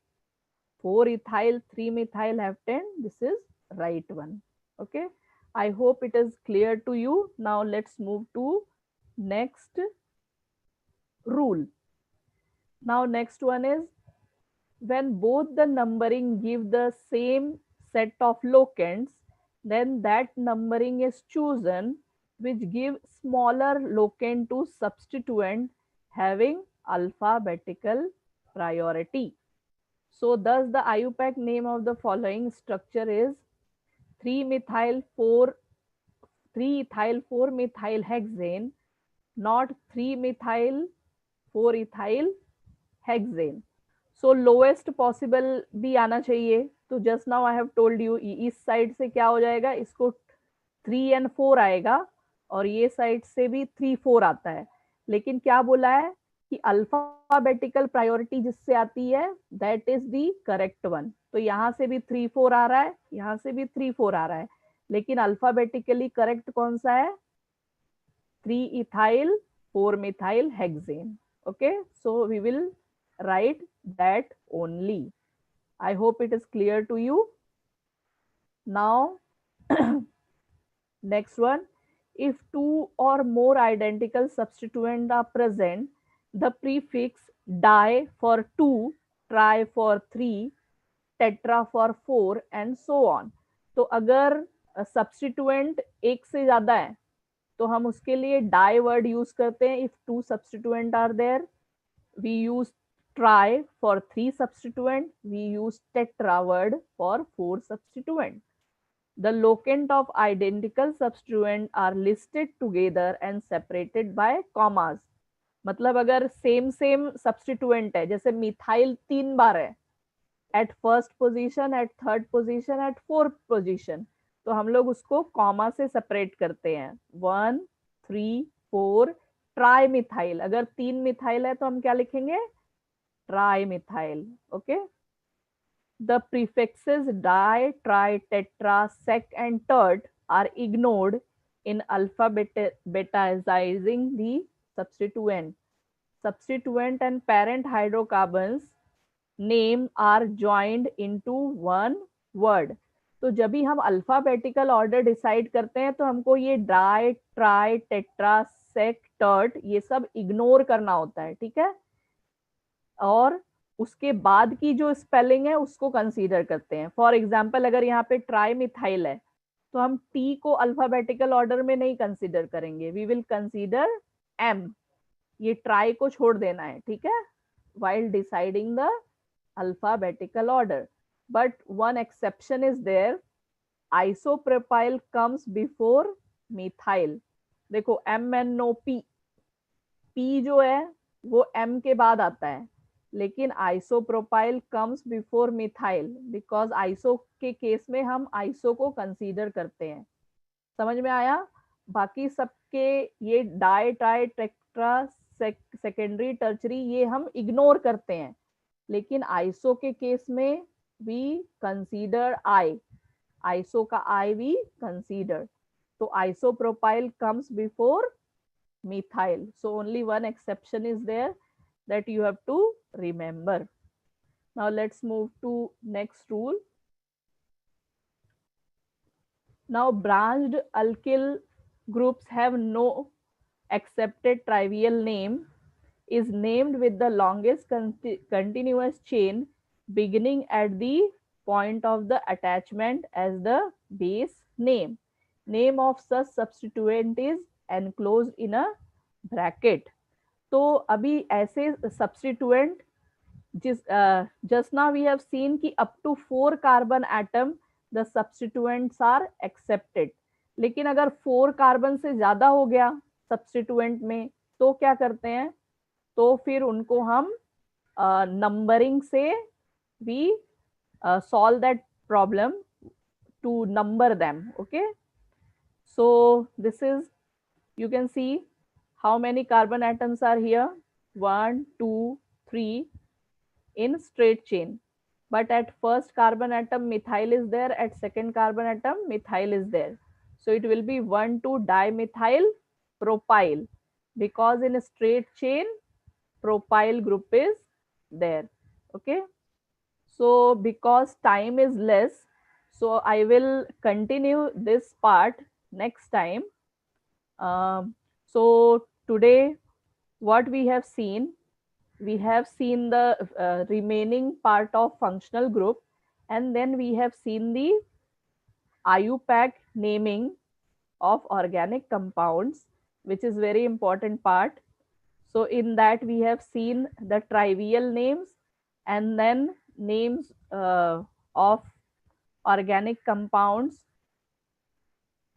4 ethyl 3 methyl heptane, this is right one. Okay, I hope it is clear to you. Now let's move to next rule. Now next one is, when both the numbering give the same set of locants, then that numbering is chosen which give smaller locant to substituent having alphabetical priority. So thus the IUPAC name of the following structure is 3-methyl 4-methyl hexane, not 3-methyl 4-ethyl hexane. So lowest possible भी आना चाहिए. तो just now I have told you, इस side से क्या हो जाएगा? इसको 3 and 4 आएगा, और ये साइड से भी 3, 4 आता है. लेकिन क्या बोला है कि अल्फाबेटिकल प्रायोरिटी जिससे आती है that is the correct one. तो यहाँ से भी 3, 4 आ रहा है, यहाँ से भी 3, 4 आ रहा है, लेकिन अल्फाबेटिकली करेक्ट कौन सा है? 3 ethyl 4 methyl hexane. Okay, so we will write that only. I hope it is clear to you. Now next one, if 2 or more identical substituents are present, the prefix di for 2, tri for 3, tetra for 4 and so on. तो अगर substituent एक से ज्यादा है तो हम उसके लिए डाई वर्ड यूज करते हैं. If 2 substituent are there, we use tri for 3 substituent, we use tetra word for 4 substituent. The locant of identical substituent are listed together and separated by commas. मतलब अगर सेम substituent है, जैसे methyl 3 बार है, at first position, at third position, at fourth position, तो हम लोग उसको comma से सेपरेट करते हैं. 1, 3, 4 ट्राई मिथाइल. अगर 3 मिथाइल है तो हम क्या लिखेंगे? Trimethyl. Okay, the prefixes di, tri, tetra, sec and tert are ignored in alphabetizing the substituent. Substituent and parent hydrocarbons name are joined into one word. तो जब भी हम अल्फाबेटिकल ऑर्डर डिसाइड करते हैं तो हमको ये डाई, ट्राई, टेट्रा, सेक, tert ये सब इग्नोर करना होता है. ठीक है, और उसके बाद की जो स्पेलिंग है उसको कंसीडर करते हैं। फॉर एग्जाम्पल अगर यहाँ पे ट्राई मिथाइल है तो हम टी को अल्फाबेटिकल ऑर्डर में नहीं कंसीडर करेंगे, वी विल कंसीडर एम, ये ट्राई को छोड़ देना है, ठीक है, while deciding the alphabetical order. But one exception is there, isopropyl comes before methyl. देखो MnO, P जो है वो M के बाद आता है, लेकिन isopropyl comes before methyl because iso के केस में हम आइसो को कंसीडर करते हैं। समझ में आया? बाकी सबके ये di tri tetra secondary tertiary ये हम इग्नोर करते हैं, लेकिन आइसो के केस में वी कंसीडर आई, आइसो का आई वी कंसीडर। तो isopropyl comes before methyl, so only one exception is there that you have to remember. Now let's move to next rule. Now branched alkyl groups have no accepted trivial name, is named with the longest continuous chain beginning at the point of the attachment as the base name. Name of such substituent is enclosed in a bracket. तो अभी ऐसे substituent जिस just now we have seen कि up to 4 carbon atom the substituents are accepted, लेकिन अगर 4 carbon से ज्यादा हो गया सब्स्टिट्यूएंट में तो क्या करते हैं, तो फिर उनको हम नंबरिंग से we solve that problem to number them. Okay, so this is, you can see how many carbon atoms are here, 1 2 3 in straight chain, but at first carbon atom methyl is there, at second carbon atom methyl is there, so it will be 1,2 dimethyl propyl because in a straight chain propyl group is there. Okay, so because time is less, so I will continue this part next time. So today what we have seen the remaining part of functional group, and then we have seen the IUPAC naming of organic compounds, which is very important part. So in that we have seen the trivial names and then names of organic compounds,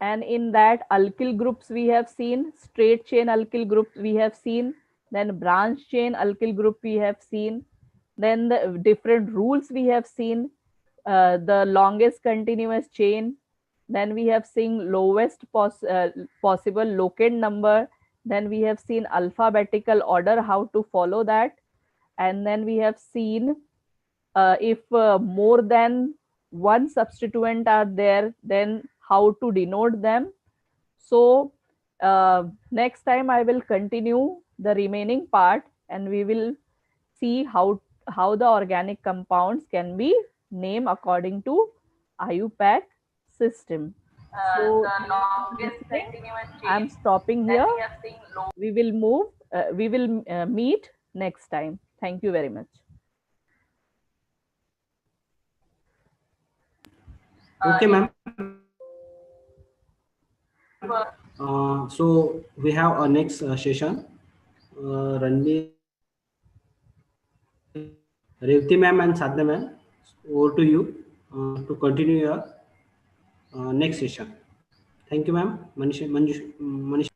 and in that alkyl groups we have seen, straight chain alkyl groups we have seen, then branch chain alkyl group we have seen, then the different rules we have seen, the longest continuous chain, then we have seen lowest possible locate number, then we have seen alphabetical order, how to follow that, and then we have seen if more than one substituent are there, then how to denote them. So next time I will continue the remaining part and we will see how the organic compounds can be named according to IUPAC system. So I'm stopping here. We will move. We will meet next time. Thank you very much. Okay, ma'am. So we have our next session. Ranveer, Revati ma'am and Sadhna ma'am, over to you to continue your next session. Thank you, ma'am. Manish.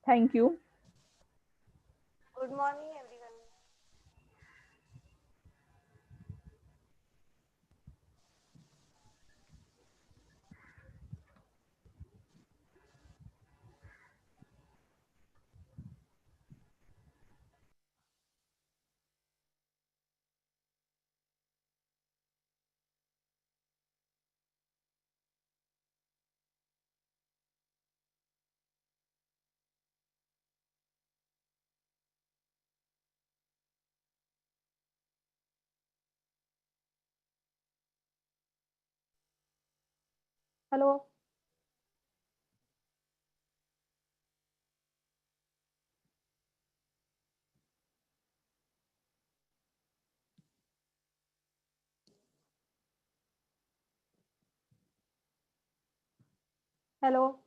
Thank you. Good morning, everyone. Hello. Hello.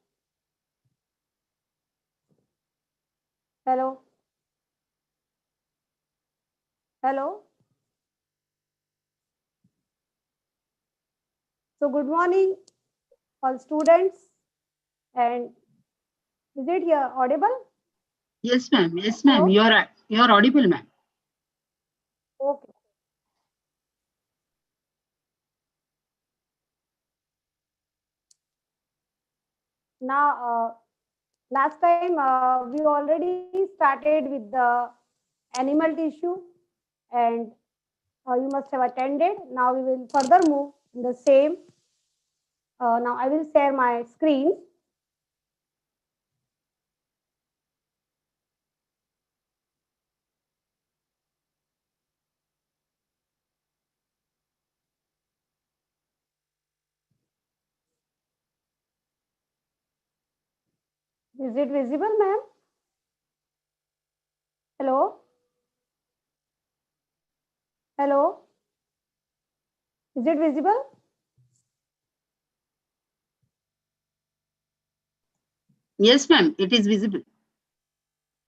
Hello. Hello. So good morning, all students. And is it here audible? Yes, ma'am. Yes, Hello? ma'am. You're audible, ma'am. Okay. Now, last time we already started with the animal tissue, and you must have attended. Now we will further move in the same. Now I will share my screen. Is it visible, ma'am? Hello? Hello? Is it visible? Yes, ma'am. It is visible.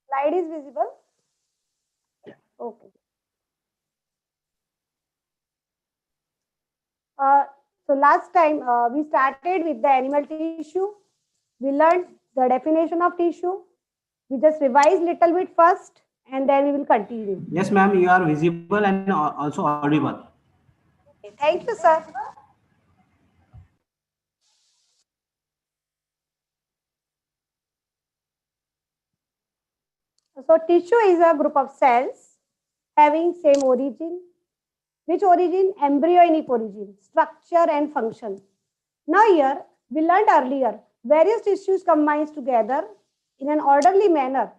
Slide is visible? Okay. So last time we started with the animal tissue. We learned the definition of tissue. We just revise little bit first and then we will continue. Yes, ma'am, you are visible and also audible. Okay, thank you, sir. So tissue is a group of cells having same origin. Which origin? Embryonic origin, structure and function. Now here, we learned earlier, various tissues combines together in an orderly manner.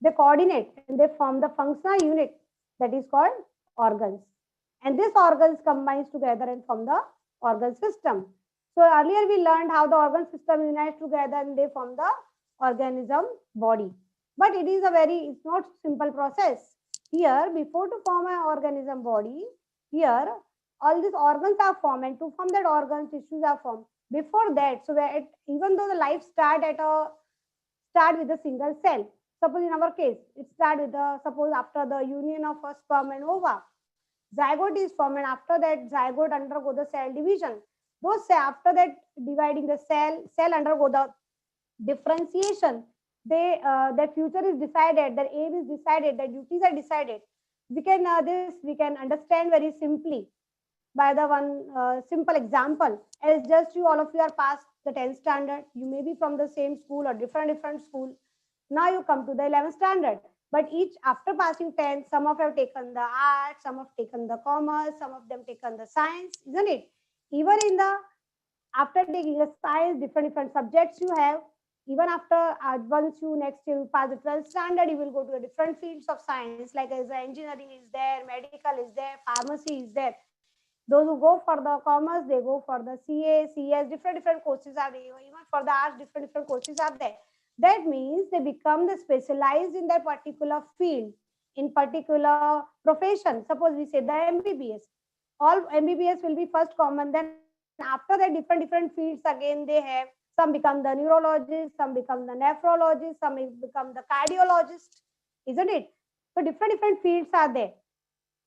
They coordinate and they form the functional unit that is called organs. And this organs combines together and form the organ system. So earlier we learned how the organ system unites together and they form the organism body. But it is a it's not simple process. Here, before to form an organism body, here all these organs are formed, and to form that organ, tissues are formed. Before that, so that even though the life start with a single cell, suppose in our case, it start with the suppose after the union of a sperm and ova, zygote is formed, and after that zygote undergo the cell division. Those after that dividing the cell undergo the differentiation. Their future is decided, their aim is decided, their duties are decided. We can understand very simply by the one simple example. As just you all of you are past the 10th standard, you may be from the same school or different school. Now you come to the 11th standard, but each after passing 10th, some of you have taken the arts, some have taken the commerce, some of them taken the science, isn't it? Even in the after taking a science, different subjects you have. Even after once you next year you pass the 12th standard, you will go to the different fields of science, like as engineering is there, medical is there, pharmacy is there. Those who go for the commerce, they go for the CA, CS, different courses are there. Even for the arts, different courses are there. That means they become the specialized in their particular field, in particular profession. Suppose we say the MBBS. All MBBS will be first common. Then after that, different fields again they have. Some become the neurologist, some become the nephrologist, some become the cardiologist, isn't it? So different fields are there.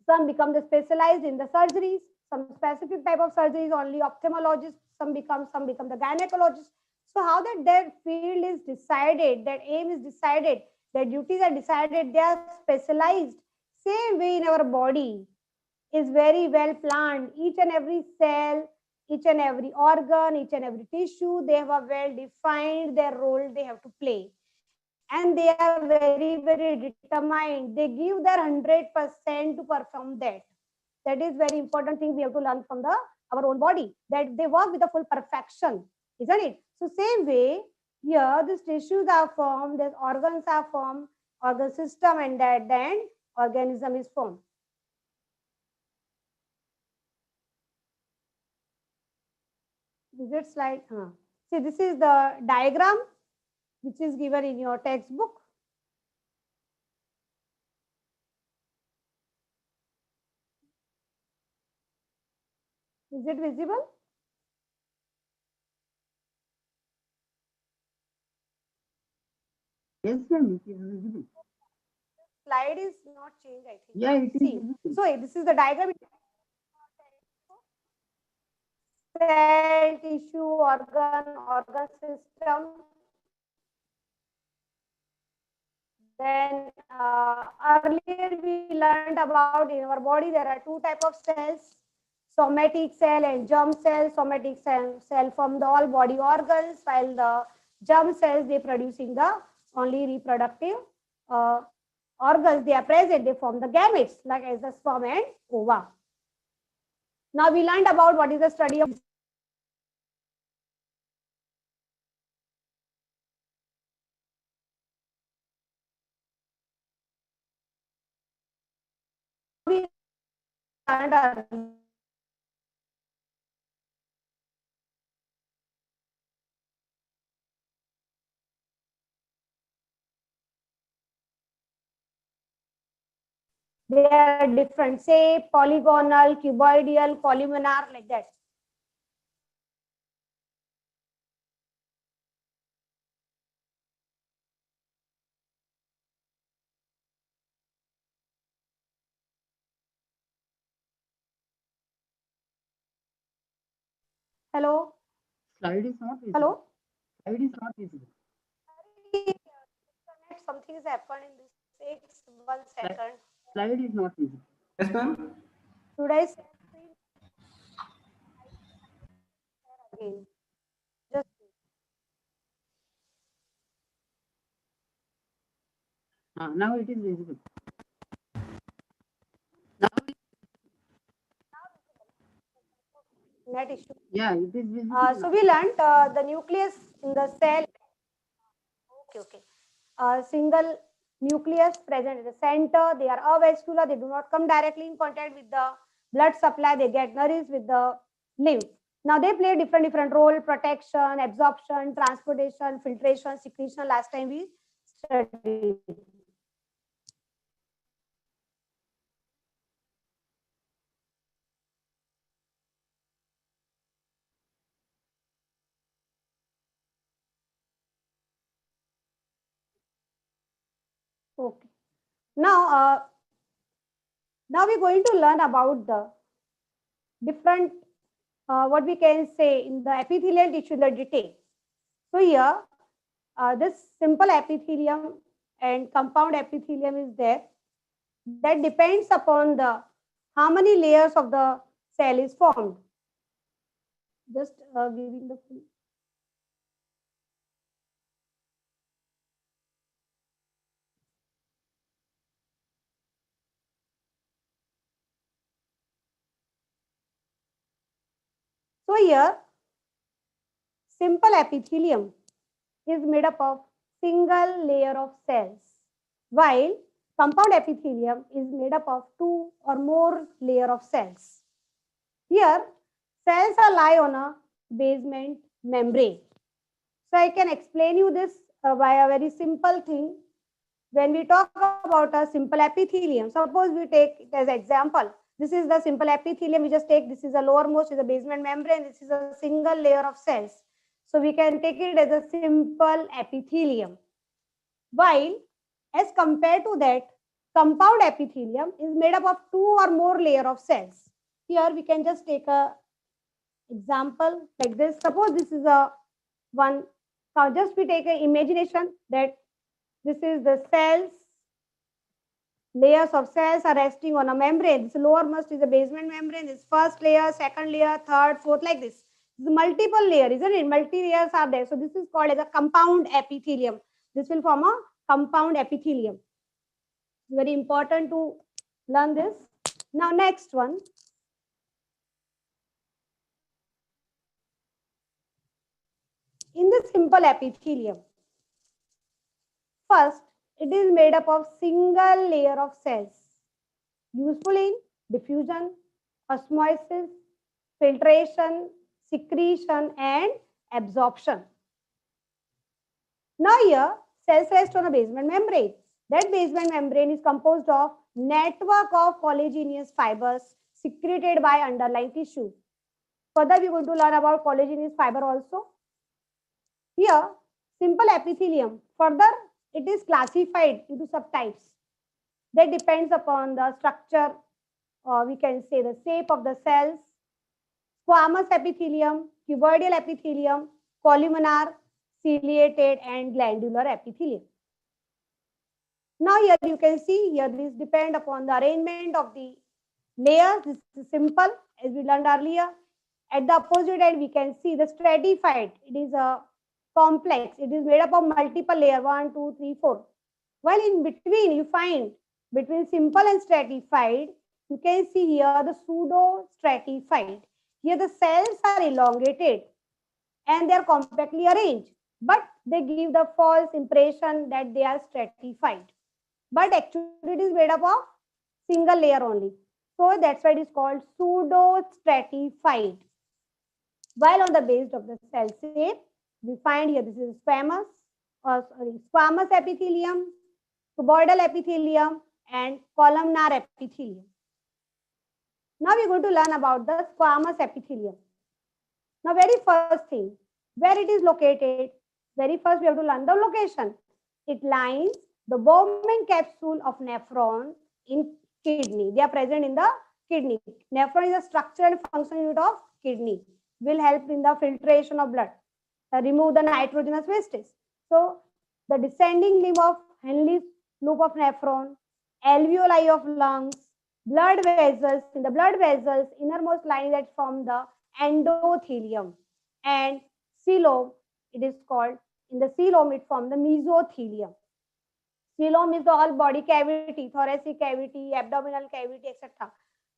Some become the specialized in the surgeries, some specific type of surgeries, only ophthalmologists, some become the gynecologist. So how that their field is decided, that aim is decided, their duties are decided, they are specialized. Same way in our body is very well planned. Each and every cell, each and every organ, each and every tissue, they have a well defined their role they have to play. And they are very determined. They give their 100% to perform that. That is very important thing we have to learn from the our own body, that they work with the full perfection, isn't it? So same way here, these tissues are formed, these organs are formed, organ system, and that then organism is formed. Is it slide? See, this is the diagram which is given in your textbook. Is it visible? Yes, ma'am, it is visible. Slide is not changed, I think. Yeah, it is See, visible. so this is the diagram. Cell, tissue, organ system. Then earlier we learned about in our body there are two types of cells, somatic cell and germ cell. Somatic cell from the all body organs, while the germ cells they producing the only reproductive organs. They are present, they form the gametes like as the sperm and ova. Now we learned about what is the study of we learned they are different, say polygonal, cuboidal, columnar, like that. Hello? Slide is not visible. Hello? Slide is not visible. Something has happened in this. Takes 1 second. Slide is not visible. Yes, ma'am. Should I say again? Just Now it is visible. Now, net issue. yeah, it is visible. So we learned the nucleus in the cell. Okay. Single nucleus present in the center. They are avascular. They do not come directly in contact with the blood supply. They get nourished with the lymph. Now they play different role: protection, absorption, transportation, filtration, secretion. Last time we studied. Okay. Now, now we're going to learn about the different, what we can say in the epithelial tissue in the detail. So here, this simple epithelium and compound epithelium is there. That depends upon the how many layers of the cell is formed. Just giving the full. So here, simple epithelium is made up of single layer of cells, while compound epithelium is made up of two or more layer of cells. Here, cells are lie on a basement membrane. So I can explain you this by a very simple thing. When we talk about a simple epithelium, suppose we take it as example. This is the simple epithelium. We just take this is a lowermost is a basement membrane. This is a single layer of cells. So we can take it as a simple epithelium. While as compared to that, compound epithelium is made up of two or more layer of cells. Here we can just take a example like this. Suppose this is a one. Now just we take an imagination that this is the cells. Layers of cells are resting on a membrane. This lowermost is a basement membrane. This first layer, second layer, third, fourth, like this. This is multiple layer, isn't it? Multi layers are there. So this is called as a compound epithelium. This will form a compound epithelium. Very important to learn this. Now next one. In the simple epithelium, first, it is made up of single layer of cells, useful in diffusion, osmosis, filtration, secretion, and absorption. Now here, cells rest on a basement membrane. That basement membrane is composed of network of collagenous fibers secreted by underlying tissue. Further, we are going to learn about collagenous fiber also. Here, simple epithelium further it is classified into subtypes. That depends upon the structure, or we can say the shape of the cells. Squamous epithelium, cuboidal epithelium, columnar, ciliated, and glandular epithelium. Now here you can see, here this depend upon the arrangement of the layers. This is simple, as we learned earlier. At the opposite end, we can see the stratified. It is a complex. It is made up of multiple layers, 1, 2, 3, 4. While in between, you find between simple and stratified, you can see here the pseudo stratified. Here the cells are elongated and they are compactly arranged, but they give the false impression that they are stratified. But actually it is made up of single layer only. So that's why it is called pseudo stratified. While on the base of the cell shape, we find here this is squamous epithelium, cuboidal epithelium, and columnar epithelium. Now we're going to learn about the squamous epithelium. Now, very first thing, where it is located, very first we have to learn the location. It lines the Bowman capsule of nephron in kidney. They are present in the kidney. Nephron is a structure and function unit of kidney. Will help in the filtration of blood, remove the nitrogenous wastes. So, the descending limb of Henle's loop of nephron, alveoli of lungs, blood vessels. In the blood vessels, innermost line that form the endothelium, and coelom, it is called, in the coelom it forms the mesothelium. Coelom is the whole body cavity, thoracic cavity, abdominal cavity, etc.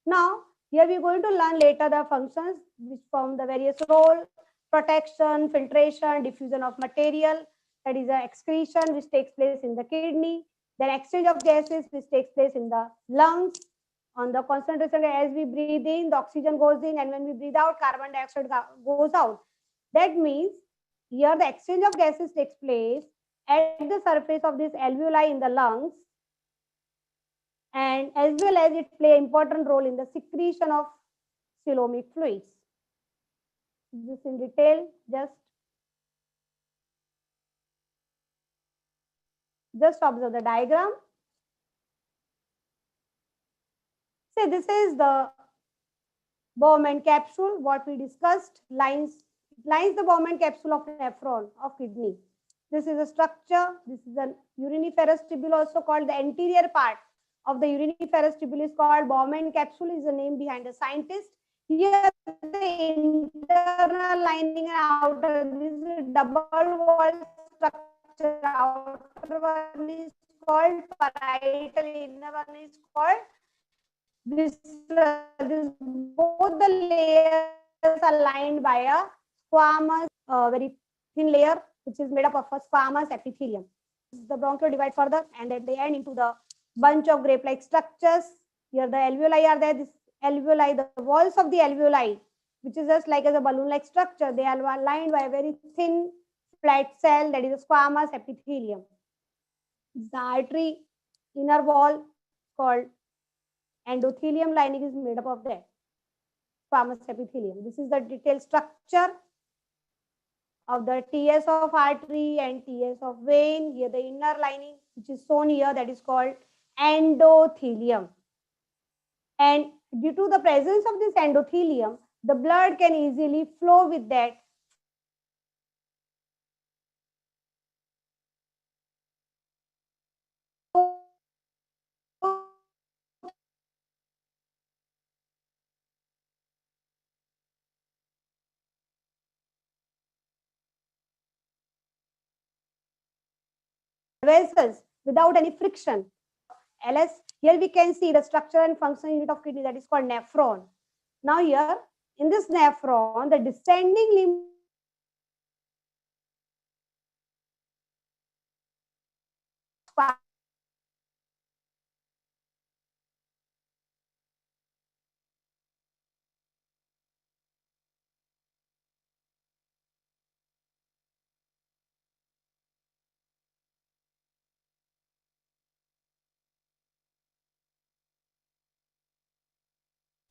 Now, here we are going to learn later the functions which form the various role: protection, filtration, diffusion of material, that is the excretion which takes place in the kidney, then exchange of gases which takes place in the lungs. On the concentration, as we breathe in, the oxygen goes in, and when we breathe out, carbon dioxide goes out. That means here the exchange of gases takes place at the surface of this alveoli in the lungs, and as well as it play an important role in the secretion of coelomic fluids. This in detail, just observe the diagram. Say this is the Bowman capsule, what we discussed, lines the Bowman capsule of nephron of kidney. This is a structure. This is a uriniferous tubule, also called the anterior part of the uriniferous tubule is called Bowman capsule, is the name behind the scientist. Here the internal lining and outer, this is double wall structure. Outer one is called parietal, inner one is called visceral. Both the layers are lined by a squamous, very thin layer, which is made up of a squamous epithelium. The bronchiole divide further, and at the end into the bunch of grape-like structures. Here the alveoli are there. This alveoli, the walls of the alveoli, which is just like as a balloon-like structure, they are lined by a very thin flat cell, that is a squamous epithelium. The artery inner wall called endothelium lining is made up of that squamous epithelium. This is the detailed structure of the TS of artery and TS of vein. Here the inner lining, which is shown here, that is called endothelium. And due to the presence of this endothelium, the blood can easily flow with that vessels without any friction. LS, here we can see the structure and function unit of kidney, that is called nephron. Now here in this nephron, the descending limb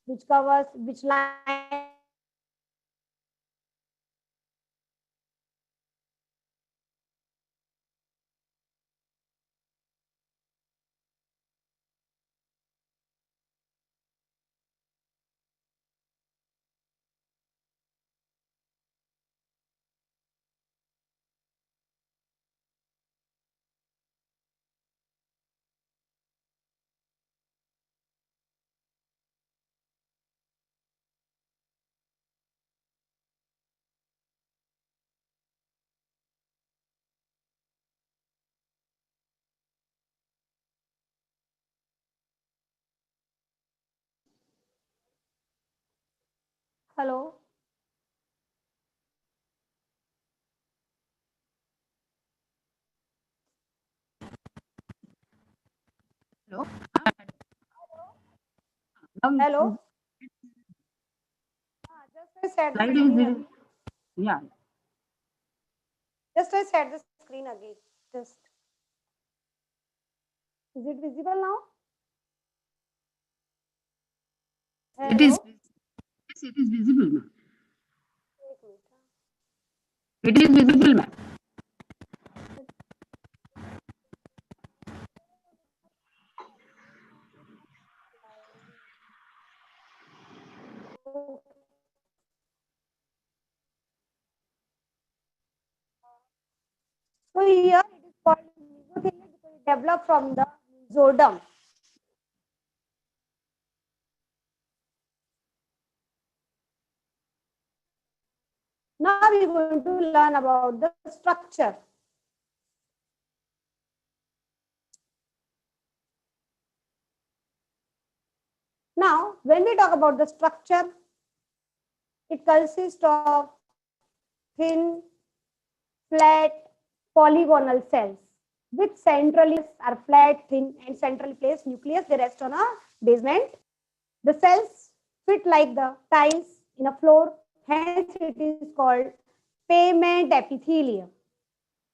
which covers which line Hello. Hello. Now Hello. Just I set the slide is screen visible. again. Yeah. Just I set the screen again. Just. Is it visible now? It is. Hello. Yes, it is visible, ma'am. एक minute, हाँ. It is visible, ma'am. So here it is called mesothelium because it developed from the mesoderm. Now we are going to learn about the structure. Now, when we talk about the structure, it consists of thin, flat, polygonal cells with centrally are flat, thin, and centrally placed nucleus. They rest on a basement. The cells fit like the tiles in a floor. Hence, it is called pavement epithelium.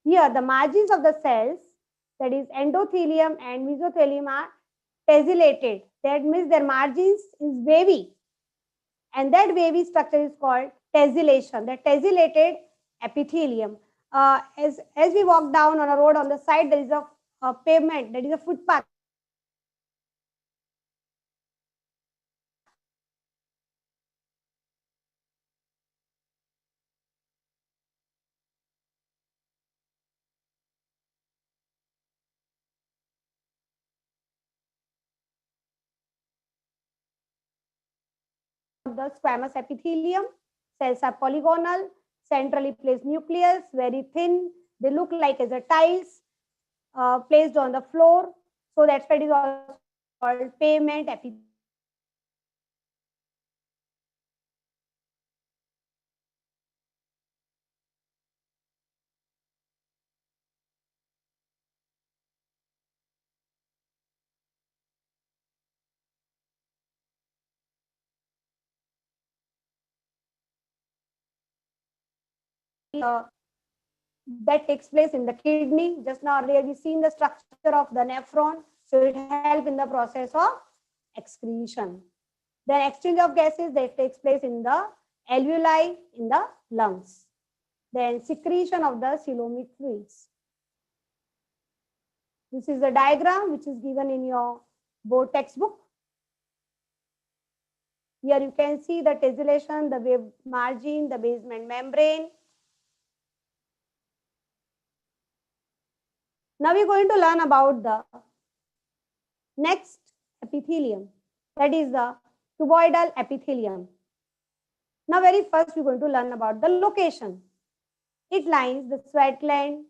Here, the margins of the cells, that is endothelium and mesothelium, are tessellated. That means their margins is wavy. And that wavy structure is called tessellation, the tessellated epithelium. As we walk down on a road, on the side, there is a pavement, that is a footpath. The squamous epithelium. Cells are polygonal, centrally placed nucleus, very thin. They look like as a tiles placed on the floor. So that's why it is also called pavement epithelium. That takes place in the kidney. Just now earlier we seen the structure of the nephron. So it helps in the process of excretion. Then exchange of gases that takes place in the alveoli in the lungs. Then secretion of the coelomic fluids. This is the diagram which is given in your board textbook. Here you can see the tessellation, the wave margin, the basement membrane. Now we're going to learn about the next epithelium, that is the cuboidal epithelium. Now very first we're going to learn about the location. It lines the sweat gland,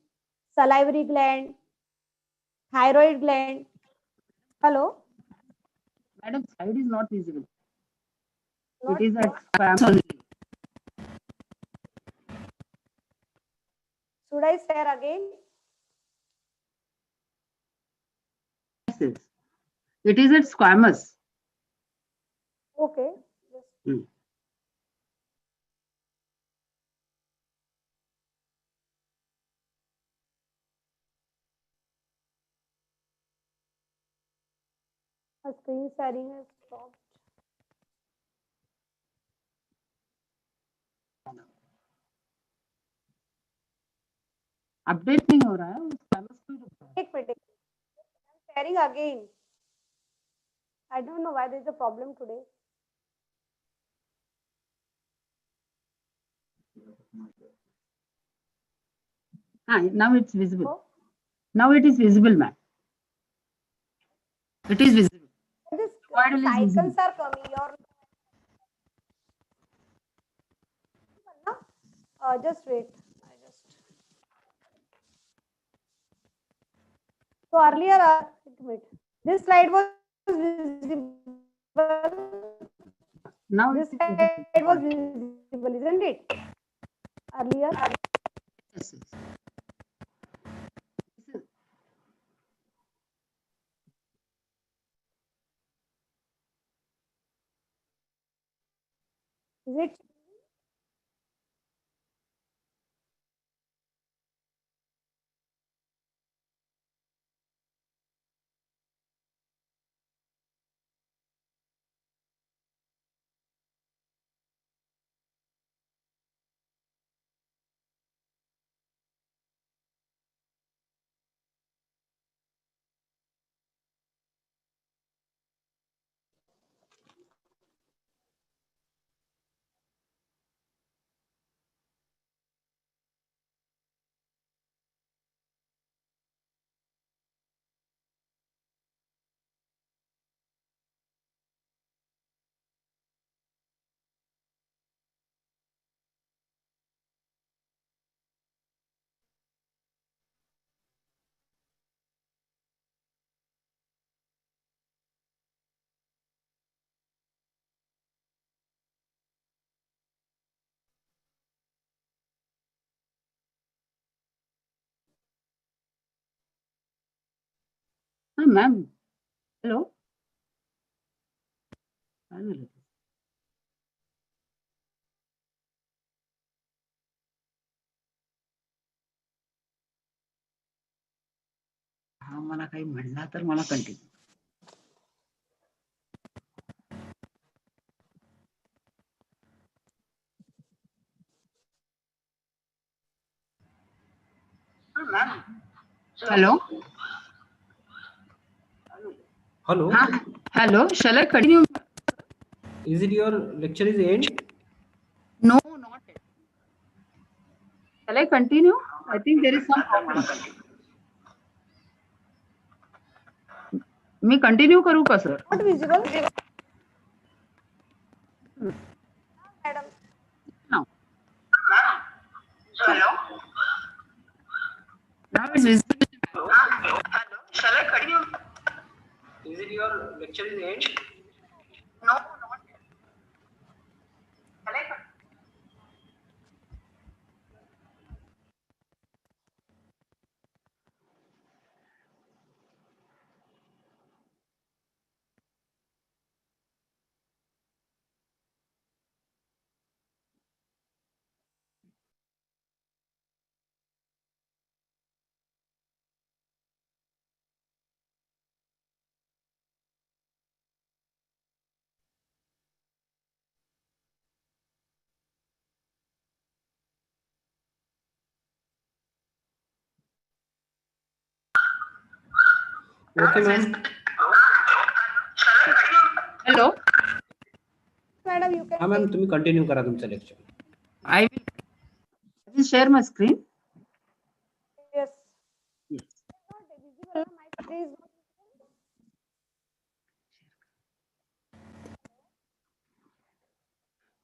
salivary gland, thyroid gland. Hello? Madam, slide is not visible. Not It is sure. at spam only. Should I share again? Yes. It is at squamous. Okay. Hmm. The screen sharing has stopped. Update नहीं हो रहा है वो squamous क्यों रुक रहा है? एक minute. I'm sharing again. I don't know why there is a problem today. Now it's visible. Oh. Now it is visible, ma'am. It is visible. This Cuboidal is icons visible. are coming. Just wait. So earlier, this slide was visible. Now This it is side visible. was visible, isn't it? Earlier. Yes, yes. This is, Is it? ma'am. Hello. Hello. हा मला काही म्हणला तर मला continue. Hello. Hello. Hello. Shall I continue? Is it your lecture is end? No, not yet. Shall I continue? I think there is some problem. Me continue करू का sir? Not visible. Madam. Now. Hello. Now it's visible. Hello. Shall I continue? Is it your lecture is end? No, not yet. Shall I continue? Okay, ma'am. Hello. Madam, you can. हा ma'am तुम्ही continue करा तुमचं lecture. I will share my screen. Yes. Yes. Not visible. My screen is not visible.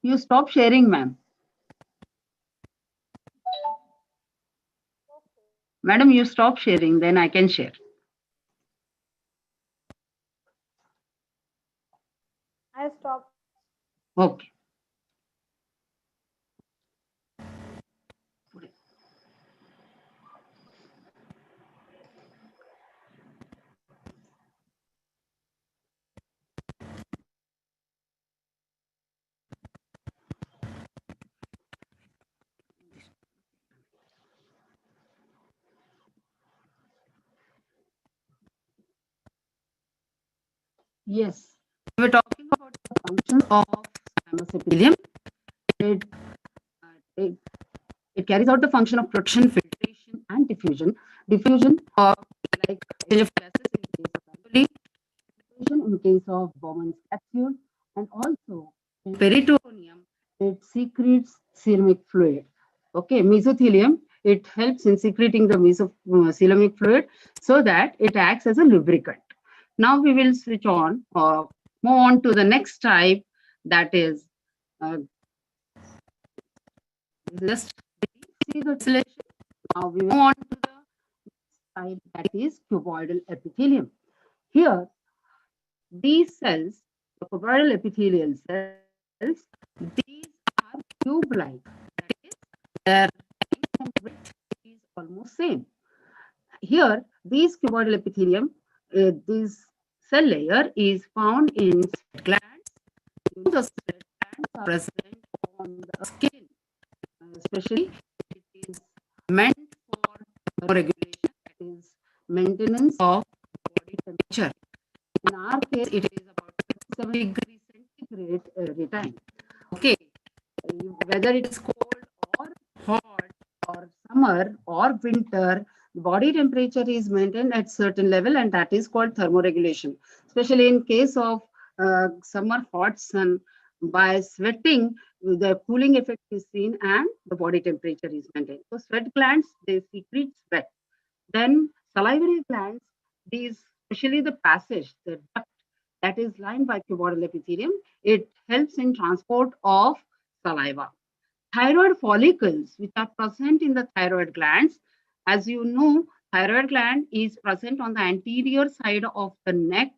You stop sharing, ma'am. Madam, you stop sharing, then I can share. I stopped. Okay. Yes. We were talking about the functions of squamous epithelium. It carries out the function of protection, filtration, and diffusion. Diffusion of like exchange of gases in case of alveoli, diffusion in case of Bowman's capsule, and also in peritoneum, it secretes coelomic fluid. Okay, mesothelium, it helps in secreting the coelomic fluid so that it acts as a lubricant. Now we will switch on or move on to the next type, that is just see the selection. Now we move on to the type, that is cuboidal epithelium. Here, these cells, the cuboidal epithelial cells, cells, these are tube-like. That is, their length and width is almost same. Here, these cuboidal epithelium, this cell layer is found in sweat glands. The sweat glands are present on the skin, especially it is meant for thermoregulation, that is maintenance of body temperature. In our case, it is about 7 degrees centigrade every time. Okay, whether it is cold or hot or summer or winter, body temperature is maintained at certain level, and that is called thermoregulation. Especially in case of summer hot sun, by sweating, the cooling effect is seen and the body temperature is maintained. So sweat glands, they secrete sweat. Then salivary glands, these, especially the passage, the duct that is lined by cuboidal epithelium, it helps in transport of saliva. Thyroid follicles, which are present in the thyroid glands, as you know, thyroid gland is present on the anterior side of the neck.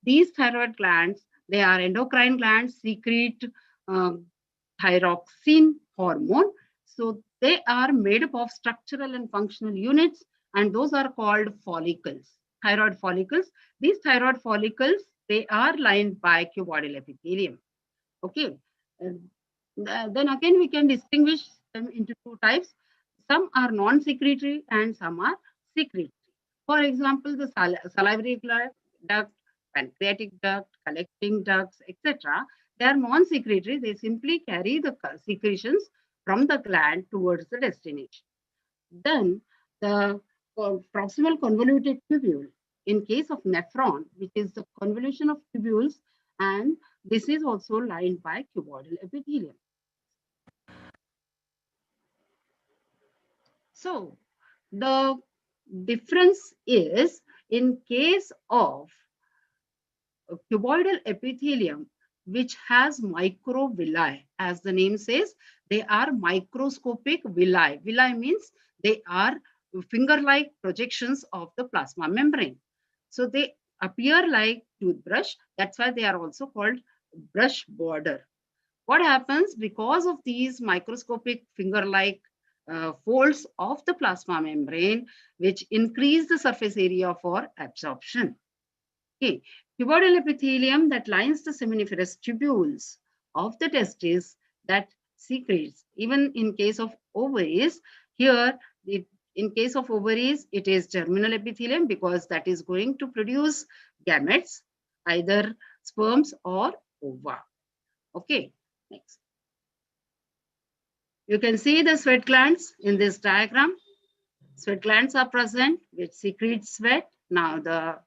These thyroid glands, they are endocrine glands, secrete thyroxine hormone. So they are made up of structural and functional units, and those are called follicles, thyroid follicles. These thyroid follicles, they are lined by cuboidal epithelium. Okay. Then again, we can distinguish them into two types. Some are non-secretory and some are secretory. For example, the salivary duct, pancreatic duct, collecting ducts, etc. They are non-secretory. They simply carry the secretions from the gland towards the destination. Then the proximal convoluted tubule, in case of nephron, which is the convolution of tubules, and this is also lined by cuboidal epithelium. So the difference is, in case of cuboidal epithelium, which has microvilli, as the name says, they are microscopic villi. Villi means they are finger-like projections of the plasma membrane. So they appear like toothbrush. That's why they are also called brush border. What happens because of these microscopic finger-like folds of the plasma membrane, which increase the surface area for absorption. Okay. Cuboidal epithelium that lines the seminiferous tubules of the testes that secretes. Even in case of ovaries, here, in case of ovaries, it is germinal epithelium because that is going to produce gametes, either sperms or ova. Okay, next. You can see the sweat glands in this diagram. Sweat glands are present, which secrete sweat. Now the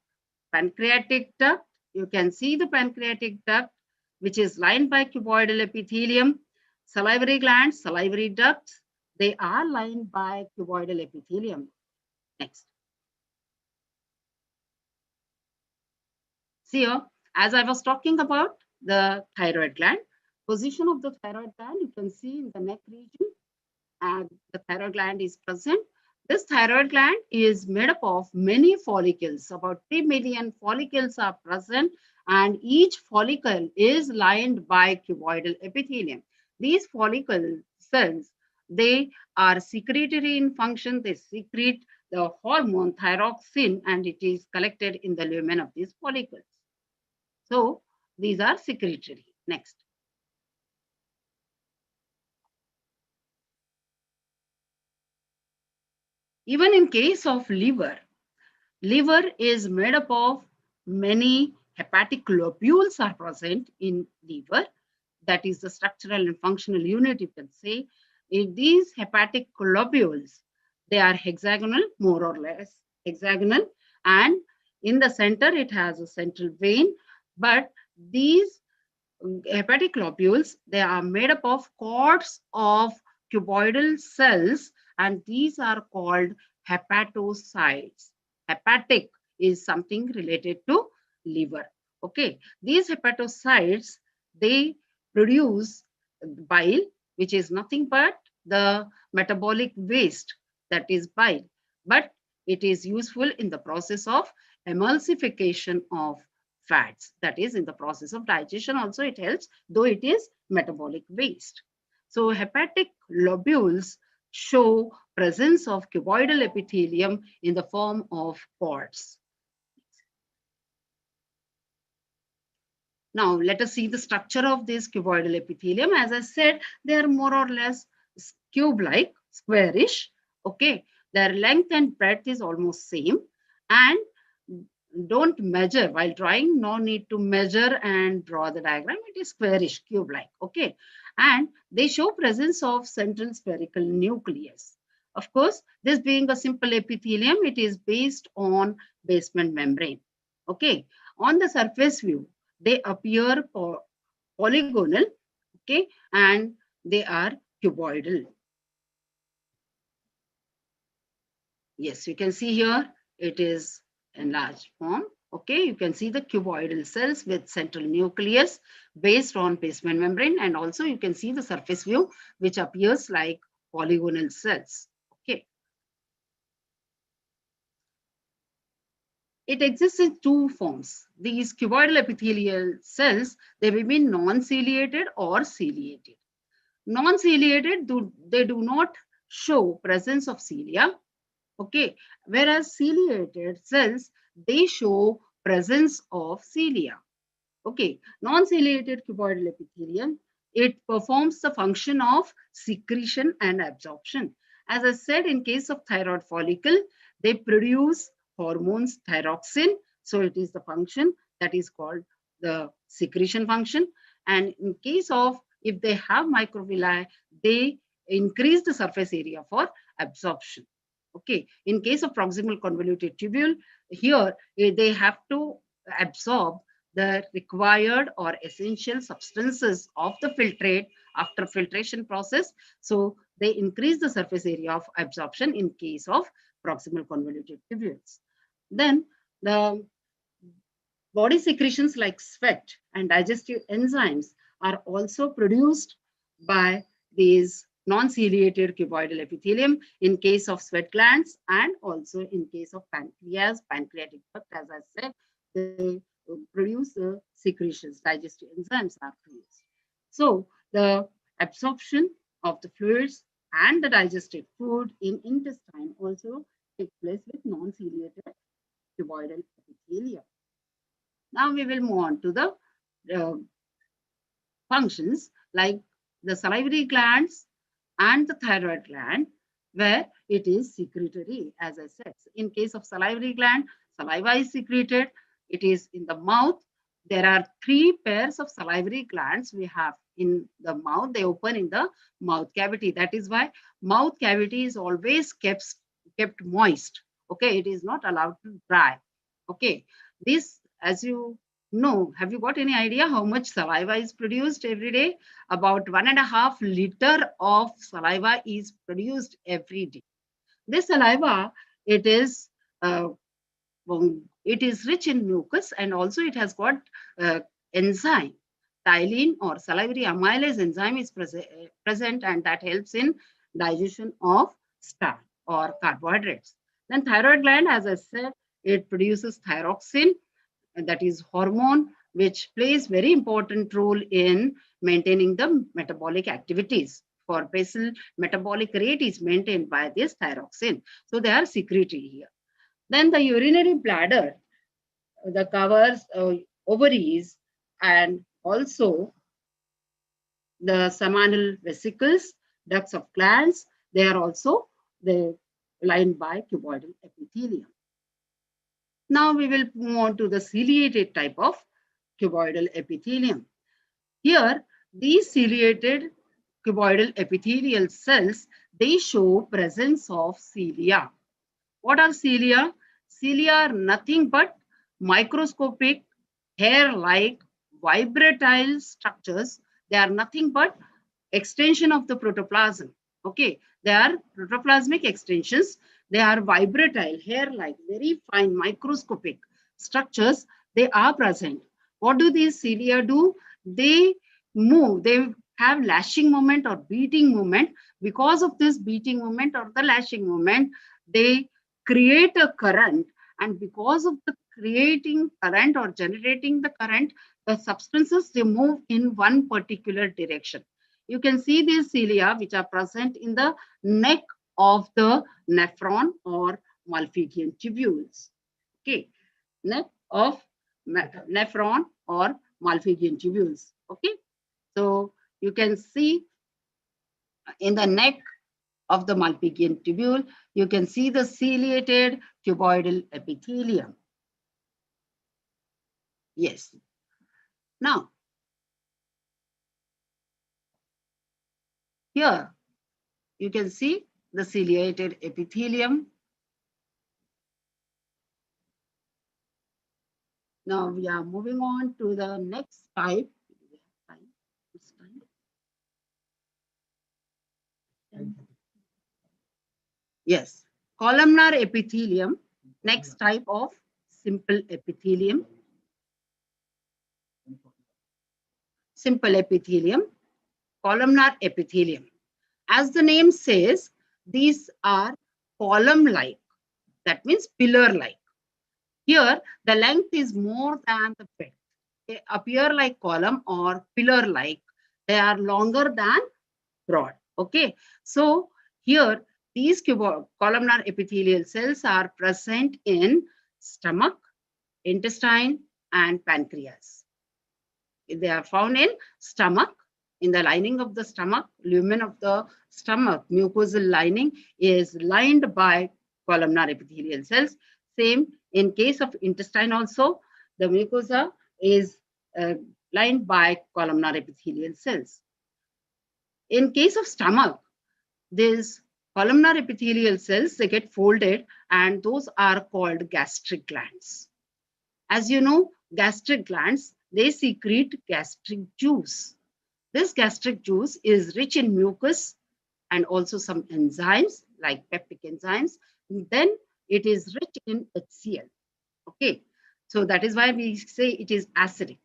pancreatic duct, you can see the pancreatic duct, which is lined by cuboidal epithelium. Salivary glands, salivary ducts, they are lined by cuboidal epithelium. Next. See here, as I was talking about the thyroid gland, position of the thyroid gland, you can see in the neck region, and the thyroid gland is present. This thyroid gland is made up of many follicles. About 3 million follicles are present, and each follicle is lined by cuboidal epithelium. These follicle cells, they are secretory in function. They secrete the hormone thyroxine, and it is collected in the lumen of these follicles. So these are secretory. Next. Even in case of liver, liver is made up of many hepatic globules are present in liver. That is the structural and functional unit, you can say. In these hepatic globules, they are hexagonal, more or less hexagonal, and in the center it has a central vein. But these hepatic globules, they are made up of cords of cuboidal cells, and these are called hepatocytes. Hepatic is something related to liver. Okay, these hepatocytes, they produce bile, which is nothing but the metabolic waste, that is bile, but it is useful in the process of emulsification of fats. That is, in the process of digestion also it helps, though it is metabolic waste. So hepatic lobules show presence of cuboidal epithelium in the form of pods. Now, let us see the structure of this cuboidal epithelium. As I said, they are more or less cube-like, squarish. Okay, their length and breadth is almost same, and don't measure while drawing. No need to measure and draw the diagram. It is squarish, cube-like. Okay, and they show presence of central spherical nucleus. Of course, this being a simple epithelium, it is based on basement membrane. Okay, on the surface view, they appear polygonal, okay, and they are cuboidal. Yes, you can see here it is enlarged form. Okay, you can see the cuboidal cells with central nucleus based on basement membrane, and also you can see the surface view which appears like polygonal cells. Okay. It exists in two forms. These cuboidal epithelial cells, they may be non-ciliated or ciliated. Non-ciliated, they do not show presence of cilia. Okay, whereas ciliated cells, they show presence of cilia. Okay, non-ciliated cuboidal epithelium, it performs the function of secretion and absorption. As I said, in case of thyroid follicle, they produce hormones thyroxine. So it is the function that is called the secretion function. And in case of, if they have microvilli, they increase the surface area for absorption. Okay, in case of proximal convoluted tubule, here they have to absorb the required or essential substances of the filtrate after filtration process. So they increase the surface area of absorption in case of proximal convoluted tubules. Then the body secretions like sweat and digestive enzymes are also produced by these non-ciliated cuboidal epithelium in case of sweat glands, and also in case of pancreas, pancreatic duct. As I said, they produce the secretions, digestive enzymes are produced. So the absorption of the fluids and the digested food in intestine also takes place with non-ciliated cuboidal epithelium. Now we will move on to the functions like the salivary glands and the thyroid gland, where it is secretory. As I said, in case of salivary gland, saliva is secreted. It is in the mouth. There are 3 pairs of salivary glands we have in the mouth. They open in the mouth cavity. That is why mouth cavity is always kept moist. Okay, it is not allowed to dry. Okay, this, as you know, have you got any idea how much saliva is produced every day? About 1.5 liter of saliva is produced every day. This saliva, it is rich in mucus, and also it has got enzyme. Ptyalin or salivary amylase enzyme is present, and that helps in digestion of starch or carbohydrates. Then thyroid gland, as I said, it produces thyroxine, that is hormone, which plays very important role in maintaining the metabolic activities. For basal metabolic rate is maintained by this thyroxine. So they are secretory here. Then the urinary bladder, the covers ovaries, and also the seminal vesicles, ducts of glands, they are also lined by cuboidal epithelium. Now we will move on to the ciliated type of cuboidal epithelium. Here, these ciliated cuboidal epithelial cells, they show presence of cilia. What are cilia? Cilia are nothing but microscopic hair-like vibratile structures. They are nothing but extension of the protoplasm. Okay, they are protoplasmic extensions. They are vibratile, hair-like, very fine microscopic structures. They are present. What do these cilia do? They move. They have lashing moment or beating moment. Because of this beating moment or the lashing moment, they create a current, and because of the creating current or generating the current, the substances, they move in one particular direction. You can see these cilia which are present in the neck of the nephron or Malpighian tubules. Okay, neck of nephron or Malpighian tubules. Okay, so you can see in the neck of the Malpighian tubule, you can see the ciliated cuboidal epithelium. Yes. Now, here you can see the ciliated epithelium. Now we are moving on to the next type. Yes, columnar epithelium, next type of simple epithelium. Simple epithelium, columnar epithelium. As the name says, these are column-like. That means pillar-like. Here, the length is more than the width. They appear like column or pillar-like. They are longer than broad. Okay. So here, these columnar epithelial cells are present in stomach, intestine, and pancreas. They are found in stomach, in the lining of the stomach, lumen of the stomach, mucosal lining is lined by columnar epithelial cells. Same in case of intestine also, the mucosa is lined by columnar epithelial cells. In case of stomach, these columnar epithelial cells, they get folded and those are called gastric glands. As you know, gastric glands, they secrete gastric juice. This gastric juice is rich in mucus and also some enzymes like peptic enzymes. Then it is rich in HCl. Okay, so that is why we say it is acidic.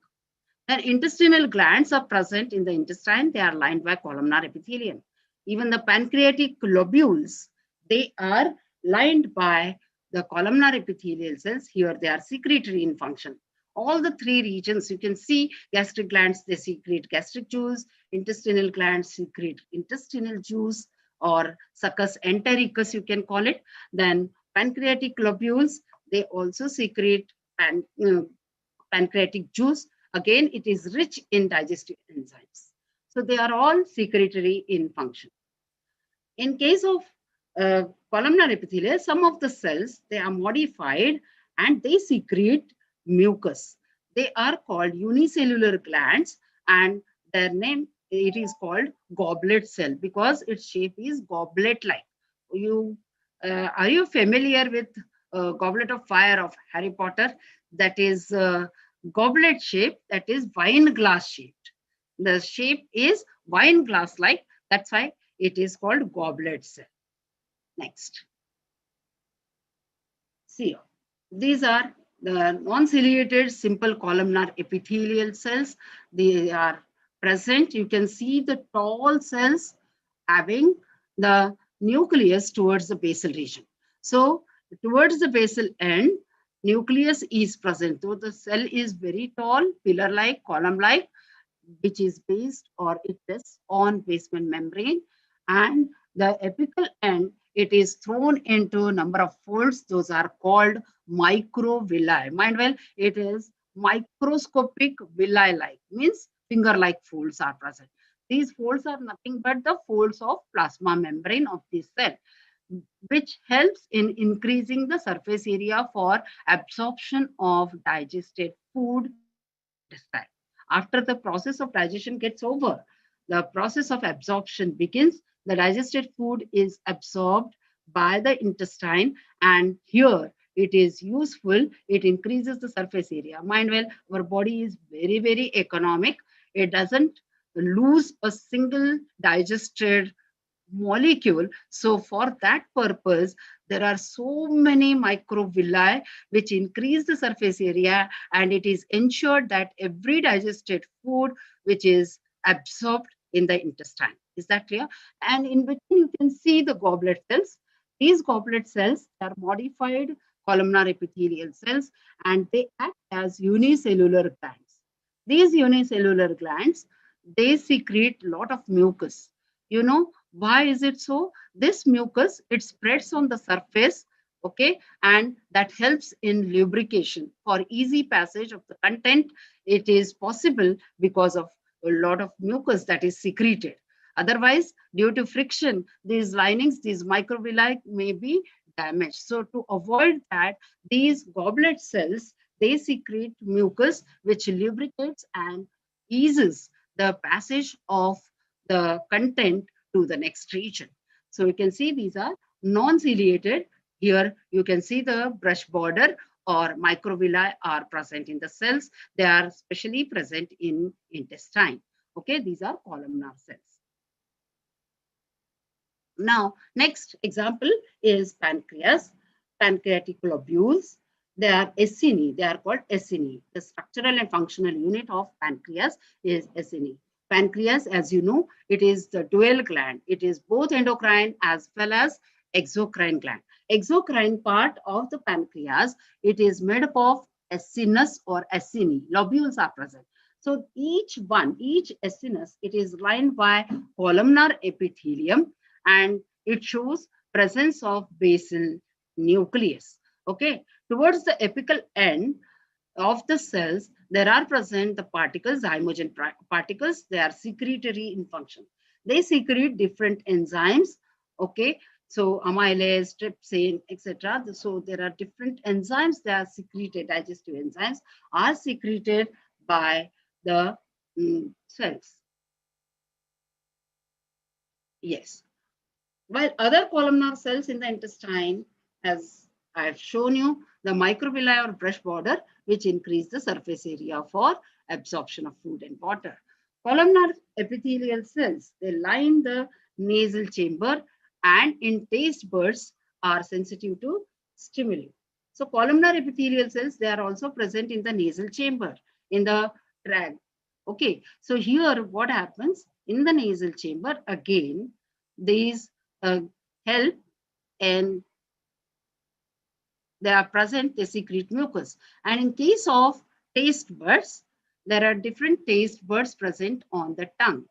Then intestinal glands are present in the intestine. They are lined by columnar epithelium. Even the pancreatic lobules, they are lined by the columnar epithelial cells. Here they are secretory in function. All the three regions, you can see gastric glands, they secrete gastric juice, intestinal glands secrete intestinal juice or succus entericus, you can call it. Then pancreatic lobules, they also secrete pancreatic juice. Again, it is rich in digestive enzymes. So they are all secretory in function. In case of columnar epithelium, some of the cells, they are modified and they secrete mucus. They are called unicellular glands and their name, it is called goblet cell because its shape is goblet-like. Are you familiar with Goblet of Fire of Harry Potter? That is goblet shape, that is wine glass shaped. The shape is wine glass like, that's why it is called goblet cell. Next. See, these are the non-ciliated simple columnar epithelial cells. They are present. You can see the tall cells having the nucleus towards the basal region. So towards the basal end, nucleus is present. So the cell is very tall, pillar-like, column-like, which is based or it rests on basement membrane, and the apical end, it is thrown into a number of folds. Those are called microvilli. Mind well, it is microscopic villi-like, means finger-like folds are present. These folds are nothing but the folds of plasma membrane of this cell, which helps in increasing the surface area for absorption of digested food. After the process of digestion gets over, the process of absorption begins. The digested food is absorbed by the intestine, and here it is useful. It increases the surface area. Mind well, our body is very, very economic. It doesn't lose a single digested molecule. So for that purpose, there are so many microvilli which increase the surface area, and it is ensured that every digested food which is absorbed in the intestine. Is that clear? And in between you can see the goblet cells. These goblet cells are modified columnar epithelial cells, and they act as unicellular glands. These unicellular glands, they secrete a lot of mucus. You know, why is it so? This mucus, it spreads on the surface, okay, and that helps in lubrication. For easy passage of the content, it is possible because of a lot of mucus that is secreted. Otherwise, due to friction, these linings, these microvilli may be damaged. So to avoid that, these goblet cells, they secrete mucus which lubricates and eases the passage of the content to the next region. So you can see these are non-ciliated. Here you can see the brush border or microvilli are present in the cells. They are especially present in intestine. Okay, these are columnar cells. Now, next example is pancreas, pancreatic globules. They are acini. They are called acini. The structural and functional unit of pancreas is acini. Pancreas, as you know, it is the dual gland. It is both endocrine as well as exocrine gland. Exocrine part of the pancreas, it is made up of acinus or acini. Lobules are present. So each acinus, it is lined by columnar epithelium, and it shows presence of basal nucleus. Okay, towards the apical end of the cells, there are present the particles, zymogen particles. They are secretory in function. They secrete different enzymes. Okay, so amylase, trypsin, etc. So there are different enzymes. They are secreted. Digestive enzymes are secreted by the cells. Yes. While other columnar cells in the intestine, as I have shown you, the microvilli or brush border, which increase the surface area for absorption of food and water. Columnar epithelial cells, they line the nasal chamber and in taste buds are sensitive to stimuli. So columnar epithelial cells, they are also present in the nasal chamber, in the trach. Okay, so here what happens in the nasal chamber, again, these help, and they are present, they secrete mucus. And in case of taste buds, there are different taste buds present on the tongue.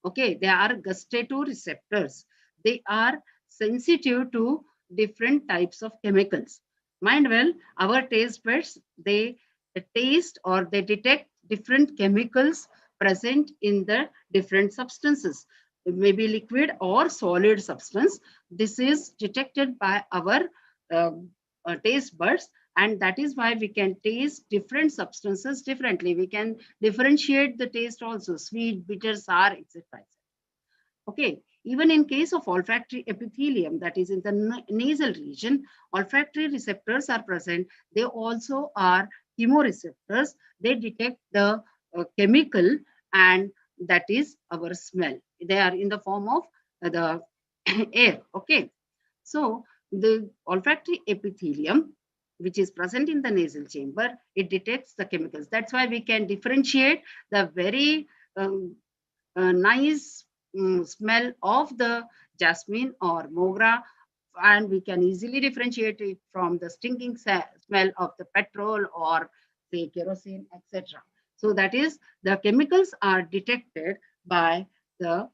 Okay, they are gustatoreceptors. They are sensitive to different types of chemicals. Mind well, our taste buds, they taste or they detect different chemicals present in the different substances. It may be liquid or solid substance. This is detected by our taste buds, and that is why we can taste different substances differently. We can differentiate the taste also, sweet, bitter, sour, etc. Okay, even in case of olfactory epithelium, that is in the nasal region, olfactory receptors are present. They also are chemoreceptors. They detect the chemical, and that is our smell. They are in the form of the air. Okay, so the olfactory epithelium, which is present in the nasal chamber, it detects the chemicals. That's why we can differentiate the very nice smell of the jasmine or mogra, and we can easily differentiate it from the stinking smell of the petrol or say kerosene, etc. So that is, the chemicals are detected by the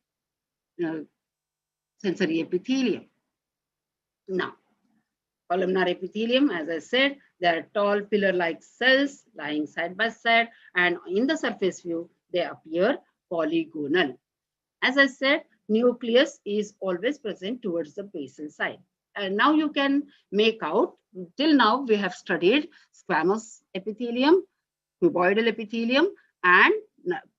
sensory epithelium. Now, columnar epithelium, as I said, they are tall pillar-like cells lying side by side, and in the surface view, they appear polygonal. As I said, nucleus is always present towards the basal side. And now you can make out, till now we have studied squamous epithelium, cuboidal epithelium, and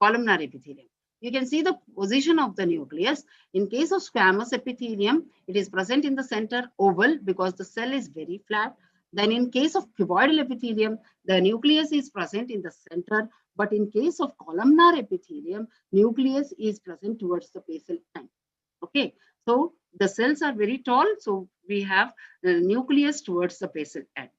columnar epithelium. You can see the position of the nucleus. In case of squamous epithelium, it is present in the center oval because the cell is very flat. Then in case of cuboidal epithelium, the nucleus is present in the center. But in case of columnar epithelium, nucleus is present towards the basal end. Okay, so the cells are very tall. So we have the nucleus towards the basal end.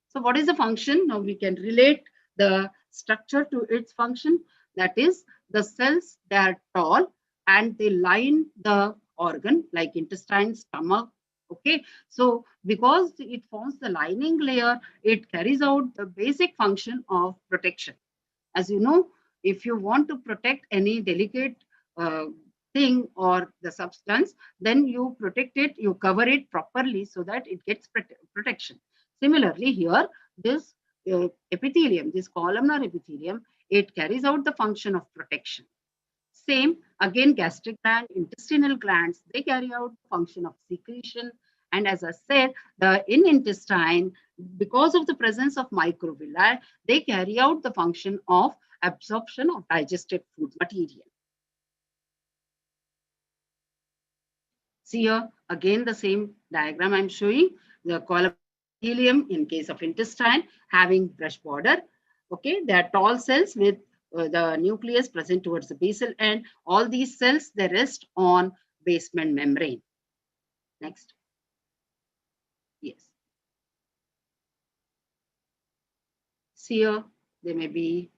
So what is the function? Now we can relate the structure to its function. That is, the cells, they are tall and they line the organ like intestine, stomach, Okay, so because it forms the lining layer, it carries out the basic function of protection. As you know, if you want to protect any delicate uh, thing or the substance, then you protect it, you cover it properly so that it gets protection. Similarly, here, this epithelium, this columnar epithelium, it carries out the function of protection. Same, again, gastric gland, intestinal glands, they carry out the function of secretion. And as I said, in intestine, because of the presence of microvilli, they carry out the function of absorption of digested food material. See here, again, the same diagram I'm showing, the column epithelium in case of intestine having brush border. Okay, they are tall cells with the nucleus present towards the basal end. All these cells, they rest on basement membrane. Next. Yes. See here, there may be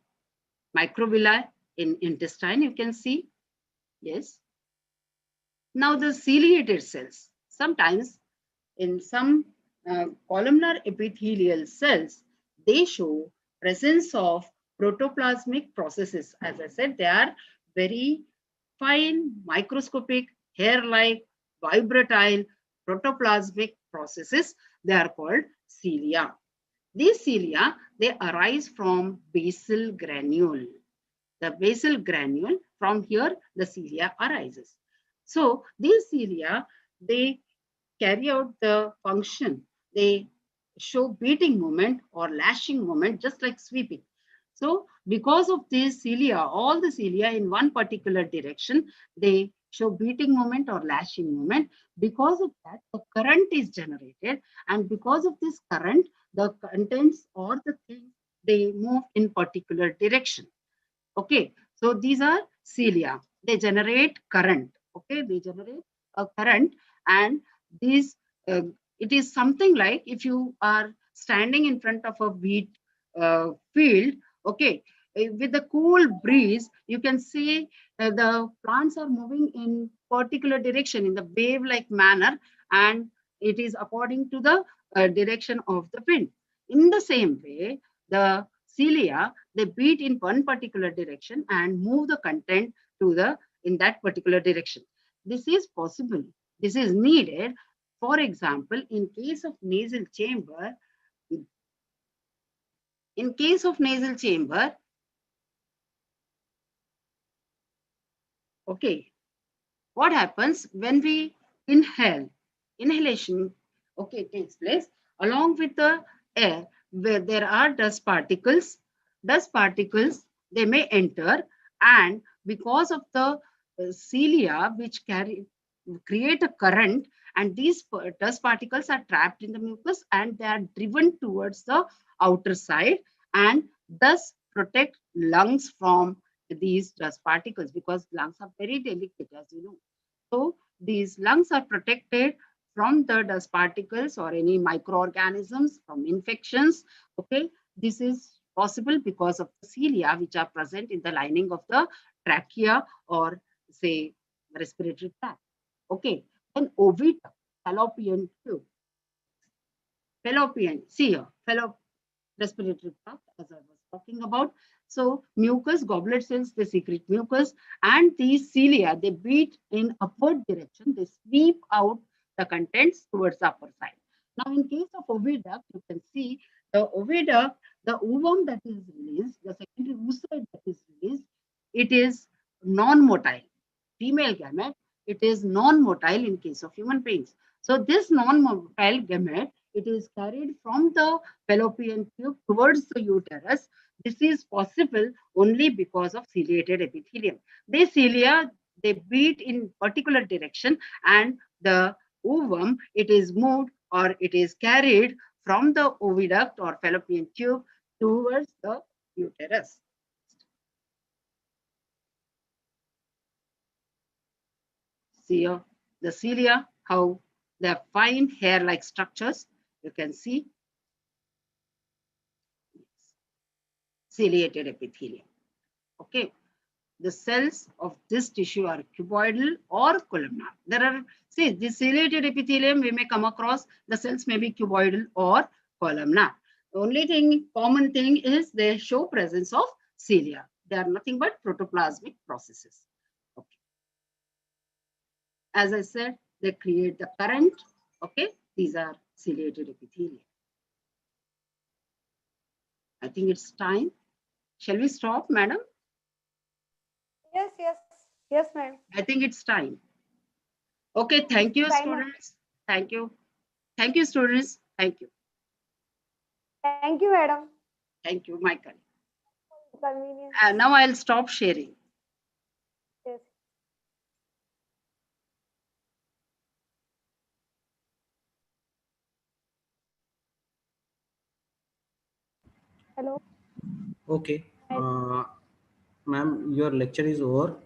microvilli in intestine, you can see. Yes. Now the ciliated cells, sometimes in some columnar epithelial cells, they show presence of protoplasmic processes. As I said, they are very fine, microscopic, hair-like, vibratile, protoplasmic processes. They are called cilia. These cilia, they arise from basal granule. The basal granule, from here, the cilia arises. So these cilia, they carry out the function. They show beating movement or lashing movement, just like sweeping. So because of these cilia, all the cilia in one particular direction, they show beating movement or lashing movement. Because of that, the current is generated. And because of this current, the contents or the things, they move in particular direction. Okay, so these are cilia. They generate current. Okay, they generate a current, and these it is something like if you are standing in front of a wheat field. Okay, with the cool breeze, you can see the plants are moving in particular direction in the wave-like manner, and it is according to the direction of the wind. In the same way, the cilia, they beat in one particular direction and move the content to the in that particular direction. This is possible. This is needed. For example, in case of nasal chamber, okay, what happens when we inhale? Inhalation, okay, takes place along with the air where there are dust particles. Dust particles, they may enter, and because of the cilia which create a current, and these dust particles are trapped in the mucus and they are driven towards the outer side, and thus protect lungs from these dust particles, because lungs are very delicate, as you know. So these lungs are protected from the dust particles or any microorganisms, from infections. Okay, this is possible because of the cilia which are present in the lining of the trachea or say respiratory tract. Okay, then oviduct, fallopian tube. Fallopian, see here, respiratory tract, as I was talking about. So mucus, goblet cells, they secrete mucus, and these cilia, they beat in upward direction. They sweep out the contents towards the upper side. Now, in case of oviduct, you can see the oviduct, the ovum that is released, the secondary oocyte that is released, it is non-motile. Female gamete, it is non-motile in case of human beings. So this non-motile gamete, it is carried from the fallopian tube towards the uterus. This is possible only because of ciliated epithelium. These cilia, they beat in particular direction, and the ovum, it is moved or it is carried from the oviduct or fallopian tube towards the uterus. See here, the cilia, how they have fine hair-like structures. You can see ciliated epithelium. Okay. the cells of this tissue are cuboidal or columnar. There are, see, the ciliated epithelium, we may come across the cells may be cuboidal or columnar. The only thing, common thing is they show presence of cilia. They are nothing but protoplasmic processes. Okay. As I said, they create the current. Okay, these are ciliated epithelium. I think it's time. Shall we stop, madam? Yes, yes, yes, ma'am. I think it's time. Okay, thank you, Time up. students. Thank you. Thank you, students. Thank you. Thank you, madam. Thank you, Michael. Convenience. Now I'll stop sharing. Yes. Hello. Okay. Ma'am, your lecture is over.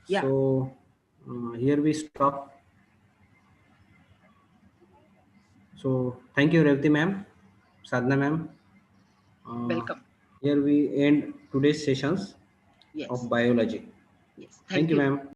Yeah. So here we stop. So thank you, Revati ma'am, Sadhana ma'am. Welcome. Here we end today's sessions Yes. of biology. Yes. Thank you, ma'am.